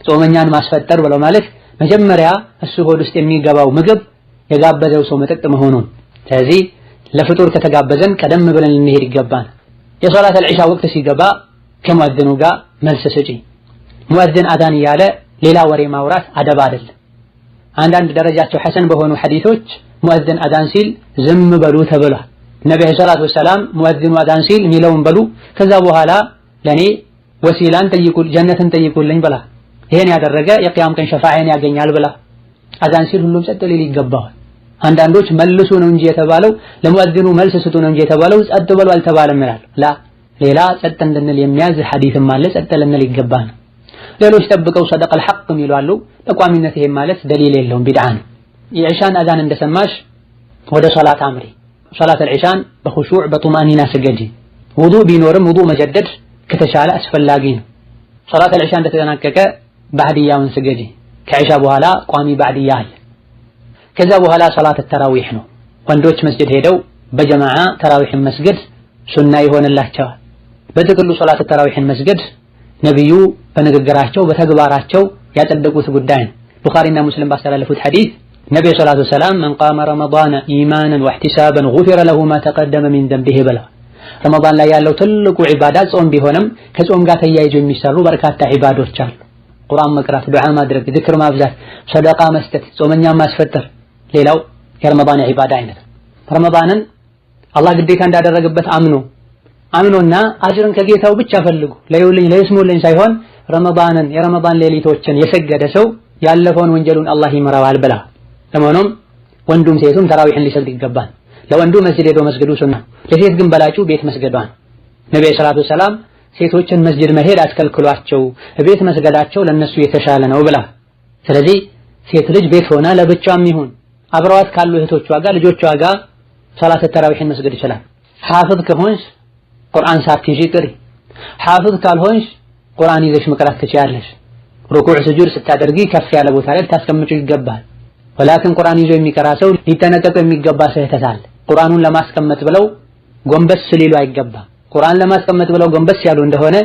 ጾመኛን ማስፈጠር ብለው ማለት መጀመሪያ እሱ ሆድ ውስጥ የሚገባው ምግብ የጋበዘው ሰው መጠጥ መሆኑን። ስለዚህ ለፍጡር ከተጋበዘን ቀደም ብለን ልንሄድ ይገባል። የሶላት አልዒሻ ወቅት ሲገባ ከሙአዚኑ ጋር መልስ ስጪ። ሙአዚን አዛን እያለ ሌላ ወሬ ማውራት አደብ አይደለም። አንዳንድ ደረጃቸው ሐሰን በሆኑ ሐዲሶች ሙአዚን አዛን ሲል ዝም በሉ ተብሏል። ነብዩ ሰለላሁ ዐለይሂ ወሰለም ሙአዚኑ አዛን ሲል ሚለውን በሉ፣ ከዛ በኋላ ለኔ ወሲላን ጠይቁ፣ ጀነትን ጠይቁልኝ ብላ። ይሄን ያደረገ የቂያም ቀን ሸፋዓን ያገኛል ብላ። አዛን ሲል ሁሉም ጸጥ ሊል ይገባዋል። አንዳንዶች መልሱ ነው እንጂ የተባለው ለሙአዚኑ መልስ ስጡ ነው እንጂ የተባለው ጸጥ በሉ አልተባለም ይላል። ሌላ ጸጥ እንድንል የሚያዝ ሐዲስም አለ፣ ጸጥ ልንል ይገባል። ሌሎች ጠብቀው ሰደቀል ሐቅ የሚሉ አሉ። በቋሚነት ይሄ ማለት ደሊል የለውም፣ ቢድዓ ነው። የዒሻን አዛን እንደሰማሽ ወደ ሶላት አምሪ። ሶላት አልዒሻን በኹሹዕ በጡማኒና ስገጂ። ውዱእ ቢኖርም ውዱእ መጀደድ ከተሻለ አስፈላጊ ነው። ሶላት አልዒሻ እንደተጠናቀቀ ባዕድያውን ስገጂ ከዒሻ በኋላ ቋሚ ባዕድያ አለ። ከዛ በኋላ ሶላት ተራዊህ ነው። ወንዶች መስጂድ ሄደው በጀማዓ ተራዊህን መስገድ ሱና ይሆንላቸዋል። በጥቅሉ ሶላት ተራዊህን መስገድ ነብዩ በንግግራቸው በተግባራቸው ያጸደቁት ጉዳይ ነው። ቡኻሪና ሙስሊም ባስተላለፉት ሐዲስ ነብዩ ሰለላሁ ዐለይሂ ወሰለም መን ቃመ ረመዳን ኢማናን ወህቲሳበን ጉፊረ ለሁ ማ ተቀደመ ሚን ዘንቢሂ ብላ ረመዳን ላይ ያለው ትልቁ ዒባዳ ጾም ቢሆንም ከጾም ጋር ተያይዞ የሚሰሩ በርካታ ዒባዶች አሉ። ቁርአን መቅራት፣ ዱዓ ማድረግ፣ ዝክር ማብዛት፣ ሰደቃ መስጠት፣ ጾመኛ ማስፈጠር ሌላው የረመዳን ዒባዳ አይነት። ረመዳንን አላህ ግዴታ እንዳደረገበት አምኖና አጅርን ከጌታው ብቻ ፈልጉ ለይስሙልኝ ሳይሆን ረመዳንን የረመዳን ሌሊቶችን የሰገደ ሰው ያለፈውን ወንጀሉን አላህ ይመራዋል ብላ። ለመሆኑም ወንዱም ሴቱም ተራዊህን ሊሰግድ ይገባል። ለወንዱ መስጂድ ሄዶ መስገዱ ሱና፣ ለሴት ግን በላጩ ቤት መስገዷን። ነብዩ ሰለላሁ ዐለይሂ ወሰለም ሴቶችን መስጂድ መሄድ አስከልክሏቸው ቤት መስገዳቸው ለነሱ የተሻለ ነው ብላ። ስለዚህ ሴት ልጅ ቤት ሆና ለብቻም ይሁን አብረዋት ካሉ እህቶቿ ጋር ልጆቿ ጋር ሶላት ተራዊህን መስገድ ይችላል። ሐፊዝ ከሆንሽ ቁርአን ሳትይዢ ቅሪ። ሐፊዝ ካልሆንሽ ቁርአን ይዘሽ መቅራት ትችያለሽ። ሩኩዕ ስጁድ ስታደርጊ ከፍ ያለ ቦታ ላይ ታስቀምጪ ይገባል። ወላኪን ቁርአን ይዞ የሚቀራ ሰው ሊጠነቀቅ የሚገባ ስህተት አለ። ቁርአኑን ለማስቀመጥ ብለው ጎንበስ ሊሉ አይገባም። ቁርአን ለማስቀመጥ ብለው ጎንበስ ያሉ እንደሆነ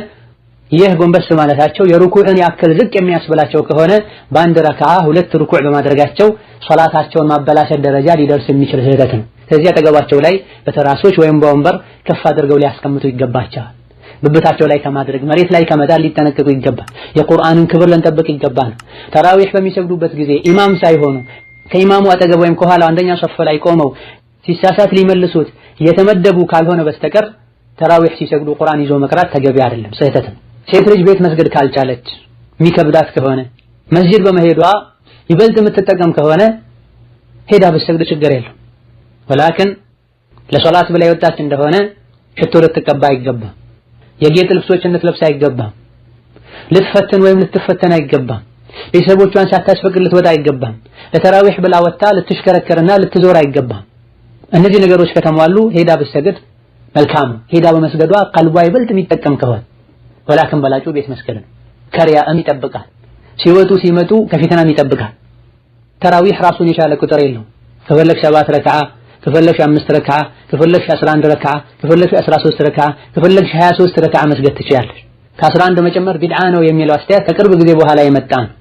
ይህ ጎንበስ ማለታቸው የሩኩዕን ያክል ዝቅ የሚያስብላቸው ከሆነ በአንድ ረክዓ 2 ሩኩዕ በማድረጋቸው ሶላታቸውን ማበላሸት ደረጃ ሊደርስ የሚችል ስህተት ነው። ስለዚህ አጠገባቸው ላይ በተራሶች ወይም በወንበር ከፍ አድርገው ሊያስቀምጡ ይገባቸዋል። ብብታቸው ላይ ከማድረግ መሬት ላይ ከመጣል ሊጠነቀቁ ይገባል። የቁርአንን ክብር ልንጠብቅ ይገባል። ተራዊህ በሚሰግዱበት ጊዜ ኢማም ሳይሆኑ ከኢማሙ አጠገብ ወይም ከኋላ አንደኛ ሶፍ ላይ ቆመው ሲሳሳት ሊመልሱት የተመደቡ ካልሆነ በስተቀር ተራዊህ ሲሰግዱ ቁርአን ይዞ መቅራት ተገቢ አይደለም፣ ስህተት ነው። ሴት ልጅ ቤት መስገድ ካልቻለች የሚከብዳት ከሆነ መስጂድ በመሄዷ ይበልጥ የምትጠቀም ከሆነ ሄዳ ብትሰግድ ችግር የለም። ወላኪን ለሶላት ብላ የወጣች እንደሆነ ሽቶ ልትቀባ አይገባም። የጌጥ ልብሶችን ልትለብስ አይገባም። ልትፈትን ወይም ልትፈተን አይገባም። ቤተሰቦቿን ሳታስፈቅድ ልትወጣ አይገባም። ለተራዊህ ብላ ወጣ ልትሽከረከርና ልትዞር አይገባም። እነዚህ ነገሮች ከተሟሉ ሄዳ ብትሰግድ መልካም። ሄዳ በመስገዷ ቀልቧ ይበልጥ የሚጠቀም ከሆነ ወላኪን በላጩ ቤት መስገድ ነው። ከሪያም ይጠብቃል። ሲወጡ ሲመጡ ከፊትናም ይጠብቃል። ተራዊህ ራሱን የቻለ ቁጥር የለውም። ከፈለግሽ 7 ረክዓ፣ ከፈለግሽ 5 ረክዓ፣ ከፈለግሽ 11 ረክዓ፣ ከፈለግሽ 13 ረክዓ፣ ከፈለግሽ 23 ረክዓ መስገድ ትችያለሽ። ከ11 መጨመር ቢድዓ ነው የሚለው አስተያየት ከቅርብ ጊዜ በኋላ የመጣ ነው።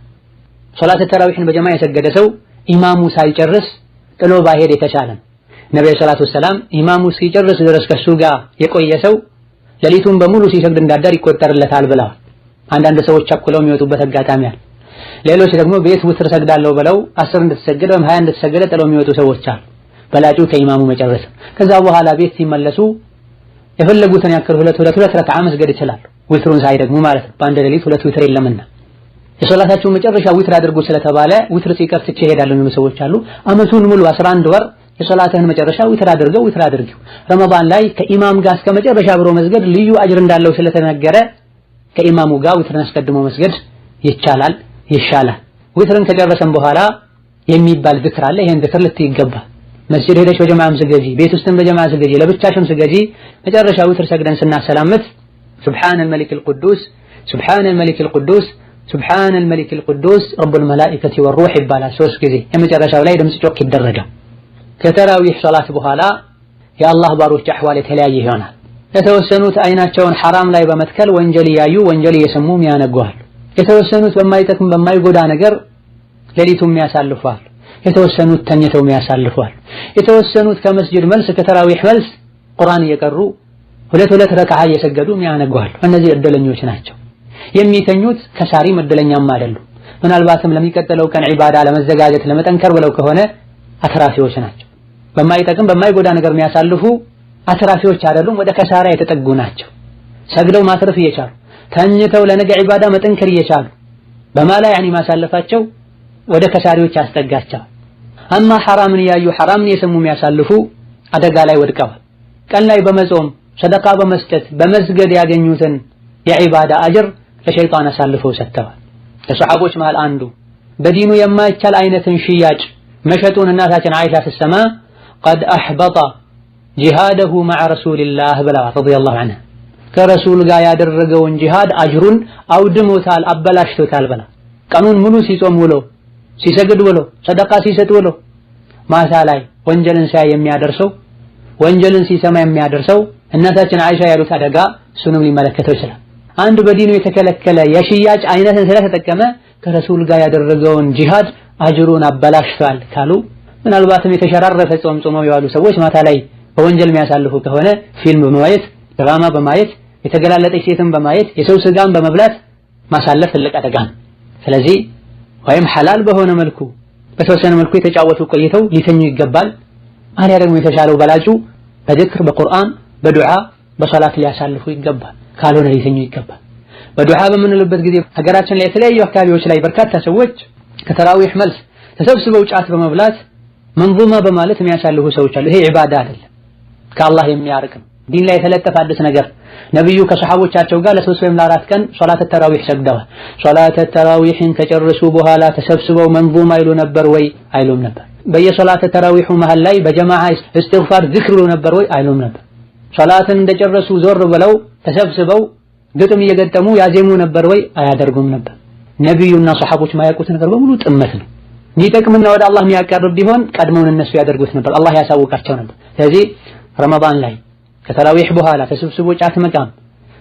ሶላት ተራዊህን በጀማ የሰገደ ሰው ኢማሙ ሳይጨርስ ጥሎ ባሄድ የተሻለ ነው። ነብዩ ሰለላሁ ዐለይሂ ወሰለም ኢማሙ ሲጨርስ ድረስ ከሱ ጋር የቆየ ሰው ሌሊቱን በሙሉ ሲሰግድ እንዳደር ይቆጠርለታል ብለዋል። አንዳንድ ሰዎች ቸኩለው የሚወጡበት አጋጣሚ አለ። ሌሎች ደግሞ ቤት ውትር ሰግዳለሁ ብለው 10 እንድትሰገደ ወይም 20 እንድትሰገደ ጥለው የሚወጡ ሰዎች አሉ። በላጩ ከኢማሙ መጨረስ። ከዛ በኋላ ቤት ሲመለሱ የፈለጉትን ያክል 2 ረክዓ መስገድ ይችላሉ። ውትሩን ሳይደግሙ ማለት ነው። በአንድ ሌሊት 2 ውትር የለምና የሶላታቸው መጨረሻ ውትር አድርጎ ስለተባለ ውትር ሲቀር ትቼ እሄዳለሁ የሚሉ ሰዎች አሉ። አመቱን ሙሉ 11 ወር የሶላትህን መጨረሻ ውትር አድርገው ረመዳን ላይ ከኢማም ጋር እስከ መጨረሻ አብሮ መስገድ ልዩ አጅር እንዳለው ስለተነገረ ከኢማሙ ጋር ውትርን አስቀድሞ መስገድ ይቻላል፣ ይሻላል። ውትርን ከጨረሰን በኋላ የሚባል ዝክር አለ። ይሄን ዝክር ልትይ ይገባል። መስጂድ ሄደሽ በጀማዓም ስገጂ፣ ቤት ውስጥም በጀማዓ ስገጂ፣ ለብቻሽም ስገጂ መጨረሻ ውትር ሰግደን ስናሰላምት ሱብሃነል መሊክል ቁዱስ ሱብሃነል መሊክል ቁዱስ ሱብሃነል መሊክል ቁዱስ ረቡል መላኢከቲ ወሩህ ይባላል 3 ጊዜ። የመጨረሻው ላይ ድምጽ ጮክ ይደረጋል። ከተራዊህ ሶላት በኋላ የአላህ ባሮች አህዋል የተለያየ ይሆናል። የተወሰኑት አይናቸውን ሐራም ላይ በመትከል ወንጀል ያዩ ወንጀል እየሰሙ ያነጓሉ። የተወሰኑት በማይጠቅም በማይጎዳ ነገር ሌሊቱም ያሳልፋሉ። የተወሰኑት ተኝተው ያሳልፋሉ። የተወሰኑት ከመስጂድ መልስ ከተራዊህ መልስ ቁርአን እየቀሩ 2 ረክዓ እየሰገዱ ያነጓሉ። እነዚህ እድለኞች ናቸው። የሚተኙት ከሳሪም እድለኛም አይደሉ። ምናልባትም ለሚቀጥለው ቀን ዒባዳ ለመዘጋጀት ለመጠንከር ብለው ከሆነ አትራፊዎች ናቸው። በማይጠቅም በማይጎዳ ነገር የሚያሳልፉ አትራፊዎች አይደሉም፣ ወደ ከሳራ የተጠጉ ናቸው። ሰግደው ማትረፍ እየቻሉ ተኝተው ለነገ ዒባዳ መጠንከር እየቻሉ በማላ ማሳለፋቸው ወደ ከሳሪዎች ያስጠጋቸው። አማ ሐራምን ያዩ ሐራምን የሰሙ የሚያሳልፉ አደጋ ላይ ወድቀዋል። ቀን ላይ በመጾም ሰደቃ በመስጠት በመስገድ ያገኙትን የዒባዳ አጅር ለሸይጣን አሳልፈው ሰጥተዋል። ከሰሃቦች መሃል አንዱ በዲኑ የማይቻል አይነትን ሽያጭ መሸጡን እናታችን አይሻ ስትሰማ قد احبط جهاده مع رسول الله ብላ ረዲየላሁ ዐንሃ ከረሱል ጋር ያደረገውን ጂሃድ አጅሩን አውድሞታል አበላሽቶታል ብላ ቀኑን ሙሉ ሲጾም ውሎ ሲሰግድ ውሎ ሰደቃ ሲሰጥ ውሎ ማታ ላይ ወንጀልን ሲያይ የሚያደርሰው ወንጀልን ሲሰማ የሚያደርሰው እናታችን አይሻ ያሉት አደጋ እሱንም ሊመለከተው ይችላል። አንድ በዲኑ የተከለከለ የሽያጭ አይነትን ስለተጠቀመ ከረሱል ጋር ያደረገውን ጂሃድ አጅሩን አበላሽቷል ካሉ ምናልባትም የተሸራረፈ ጾም ጾመው ያሉ ሰዎች ማታ ላይ በወንጀል የሚያሳልፉ ከሆነ ፊልም በማየት ድራማ በማየት የተገላለጠች ሴትን በማየት የሰው ስጋን በመብላት ማሳለፍ ትልቅ አደጋ ነው። ስለዚህ ወይም ሐላል በሆነ መልኩ በተወሰነ መልኩ የተጫወቱ ቆይተው ሊተኙ ይገባል። አሊያ ደግሞ የተሻለው በላጩ በዚክር በቁርአን በዱዓ በሶላት ሊያሳልፉ ይገባል። ካልሆነ ሊተኙ ይገባል። በዱዓ በምንልበት ጊዜ ሀገራችን ላይ የተለያዩ አካባቢዎች ላይ በርካታ ሰዎች ከተራዊህ መልስ ተሰብስበው ጫት በመብላት መንዙማ በማለት የሚያሳልፉ ሰዎች አሉ። ይሄ ዒባዳ አይደለም፣ ከአላህ የሚያርቅ ነው። ዲን ላይ የተለጠፈ አዲስ ነገር። ነብዩ ከሰሃቦቻቸው ጋር ለ3 ወይም ለ4 ቀን ሶላተ ተራዊህ ሰግደዋል። ሶላተ ተራዊህን ከጨረሱ በኋላ ተሰብስበው መንዙማ ይሉ ነበር ወይ? አይሉም ነበር። በየሶላተ ተራዊሁ መሃል ላይ በጀማዓ እስትግፋር ዚክር ይሉ ነበር ወይ? አይሉም ነበር። ሶላትን እንደጨረሱ ዞር ብለው ተሰብስበው ግጥም እየገጠሙ ያዜሙ ነበር ወይ? አያደርጉም ነበር። ነብዩና ሰሃቦች ማያውቁት ነገር በሙሉ ጥመት ነው። የሚጠቅምና ወደ አላህ የሚያቀርብ ቢሆን ቀድመውን እነሱ ያደርጉት ነበር፣ አላህ ያሳውቃቸው ነበር። ስለዚህ ረመዳን ላይ ከተራዊህ በኋላ ተሰብስቦ ጫት መቃም፣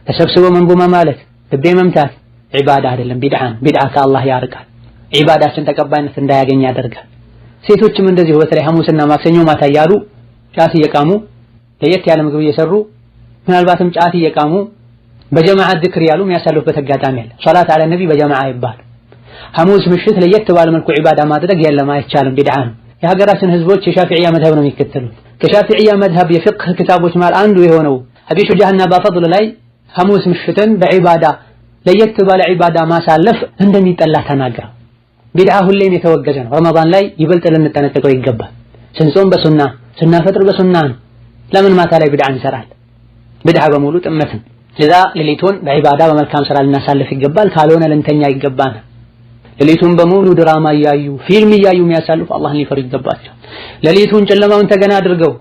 ተሰብስቦ መንዙማ ማለት፣ ልቤ መምታት ዒባዳ አይደለም፣ ቢድዓ ከአላህ ያርቃል። ዒባዳችን ተቀባይነት እንዳያገኝ ያደርጋል። ሴቶችም እንደዚህ በተለይ ሐሙስና ማክሰኞ ማታ እያሉ ጫት እየቃሙ ለየት ያለ ምግብ እየሰሩ ምናልባትም ጫት እየቃሙ በጀማዓ ዚክር ያሉ የሚያሳልፉበት አጋጣሚ አለ። ሶላት አለ ነቢ በጀማዓ ይባል። ሐሙስ ምሽት ለየት ባለ መልኩ ዒባዳ ማድረግ የለም፣ አይቻልም፣ ቢድዓ ነው። የሀገራችን ህዝቦች የሻፊዕያ መዝሀብ ነው የሚከተሉት። ከሻፊዕያ መዝሀብ የፍቅህ ክታቦች ማለት አንዱ የሆነው አቢ ሹጃህና ባፈድል ላይ ሐሙስ ምሽትን በዒባዳ ለየት ባለ ዒባዳ ማሳለፍ እንደሚጠላ ተናግረው። ቢድዓ ሁሌም የተወገዘ ነው። ረመዳን ላይ ይበልጥ ልንጠነቀቀው ይገባል። ስንጾም በሱና ስናፈጥር በሱና ነው። ለምን ማታ ላይ ቢድዓ እንሰራለን? ቢድዓ በሙሉ ጥመት ነው። ለዛ ሌሊቱን በዒባዳ በመልካም ስራ ልናሳልፍ ይገባል። ካልሆነ ልንተኛ ይገባል። ሌሊቱን በሙሉ ድራማ እያዩ ፊልም እያዩ የሚያሳልፉ አላህን ሊፈሩ ይገባቸው። ሌሊቱን ጨለማውን ተገና አድርገው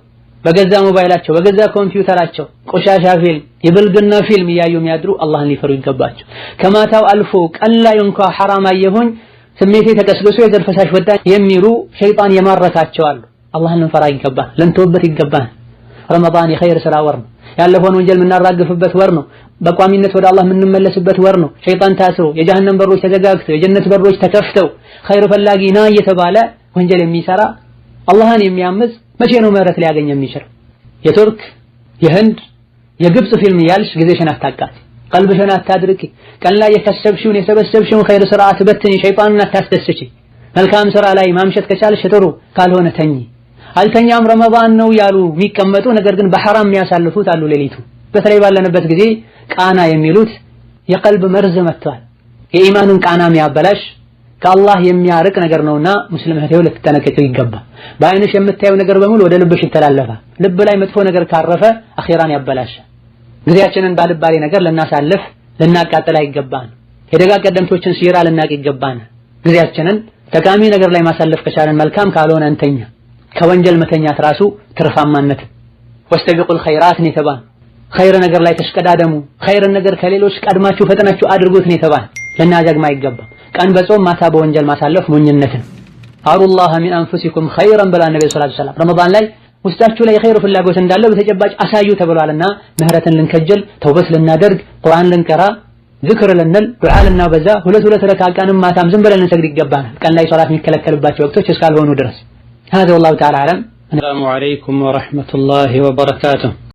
በገዛ ሞባይላቸው በገዛ ኮምፒውተራቸው ቆሻሻ ፊልም የብልግና ፊልም እያዩ የሚያድሩ አላህን ሊፈሩ ይገባቸው። ከማታው አልፎ ቀን ላይ እንኳን ሐራም አየሁኝ ስሜቴ ተቀስቅሶ የዘር ፈሳሽ ወጣ የሚሉ ሸይጣን የማረካቸው አሉ። አላህን ልንፈራ ይገባል፣ ልንተውበት ይገባል። ረመዳን የኸይር ስራ ወር ነው። ያለፈውን ወንጀል የምናራግፍበት ወር ነው። በቋሚነት ወደ አላህ የምንመለስበት ወር ነው። ሸይጣን ታስሮ የጀሃነም በሮች ተዘጋግተው የጀነት በሮች ተከፍተው ኸይር ፈላጊ ና እየተባለ ወንጀል የሚሰራ አላህን የሚያምጽ መቼ ነው ምህረት ሊያገኝ የሚችል? የቱርክ የህንድ የግብጽ ፊልም ያልሽ ጊዜሽን አታቃት፣ ቀልብሽን አታድርቂ። ቀን ላይ የከሰብሽውን የሰበሰብሽውን ኸይር ስራ አትበትኝ፣ ሸይጣንን አታስደስቺ። መልካም ስራ ላይ ማምሸት ከቻልሽ ጥሩ፣ ካልሆነ ተኚ። አልተኛም ረመዳን ነው ያሉ የሚቀመጡ ነገር ግን በሐራም የሚያሳልፉት አሉ። ሌሊቱ በተለይ ባለንበት ጊዜ ቃና የሚሉት የቀልብ መርዝ መጥቷል። የኢማንን ቃና የሚያበላሽ ከአላህ የሚያርቅ ነገር ነውና ሙስሊም እህቴው ልትጠነቀቂው ይገባል። በአይንሽ የምታየው ነገር በሙሉ ወደ ልብሽ ይተላለፋል። ልብ ላይ መጥፎ ነገር ካረፈ አኺራን ያበላሻል። ጊዜያችንን ባልባሌ ነገር ልናሳልፍ ልናቃጥል አይገባን። የደጋ ቀደምቶችን ሲራ ልናቅ ይገባን። ጊዜያችንን ጠቃሚ ነገር ላይ ማሳለፍ ከቻለን መልካም፣ ካልሆነ እንተኛ። ከወንጀል መተኛት ራሱ ትርፋማነት። ወስተቢቁል ኸይራት ነው የተባለ። ኸይር ነገር ላይ ተሽቀዳደሙ፣ ኸይር ነገር ከሌሎች ቀድማችሁ ፈጥናችሁ አድርጉት ነው የተባለ። ልናዘግማ አይገባም። ቀን በጾም ማታ በወንጀል ማሳለፍ ሞኝነት ነው። አሩላህ ሚን አንፉሲኩም ኸይረን ብላ ነብዩ ሰለላሁ ዐለይሂ ወሰለም ረመዳን ላይ ውስጣችሁ ላይ ኸይር ፍላጎት እንዳለ በተጨባጭ አሳዩ ተብሏልና ምህረትን ልንከጀል፣ ተውበት ልናደርግ፣ ቁርአን ልንቀራ፣ ዚክር ልንል፣ ዱዓ ልናበዛ፣ ሁለት ረካ ቀንም ማታም ዝም ብለን ልንሰግድ ይገባናል። ቀን ላይ ሶላት የሚከለከልባቸው ወቅቶች እስካልሆኑ ድረስ። هذا والله تعالى أعلم. السلام عليكم ورحمة الله وبركاته.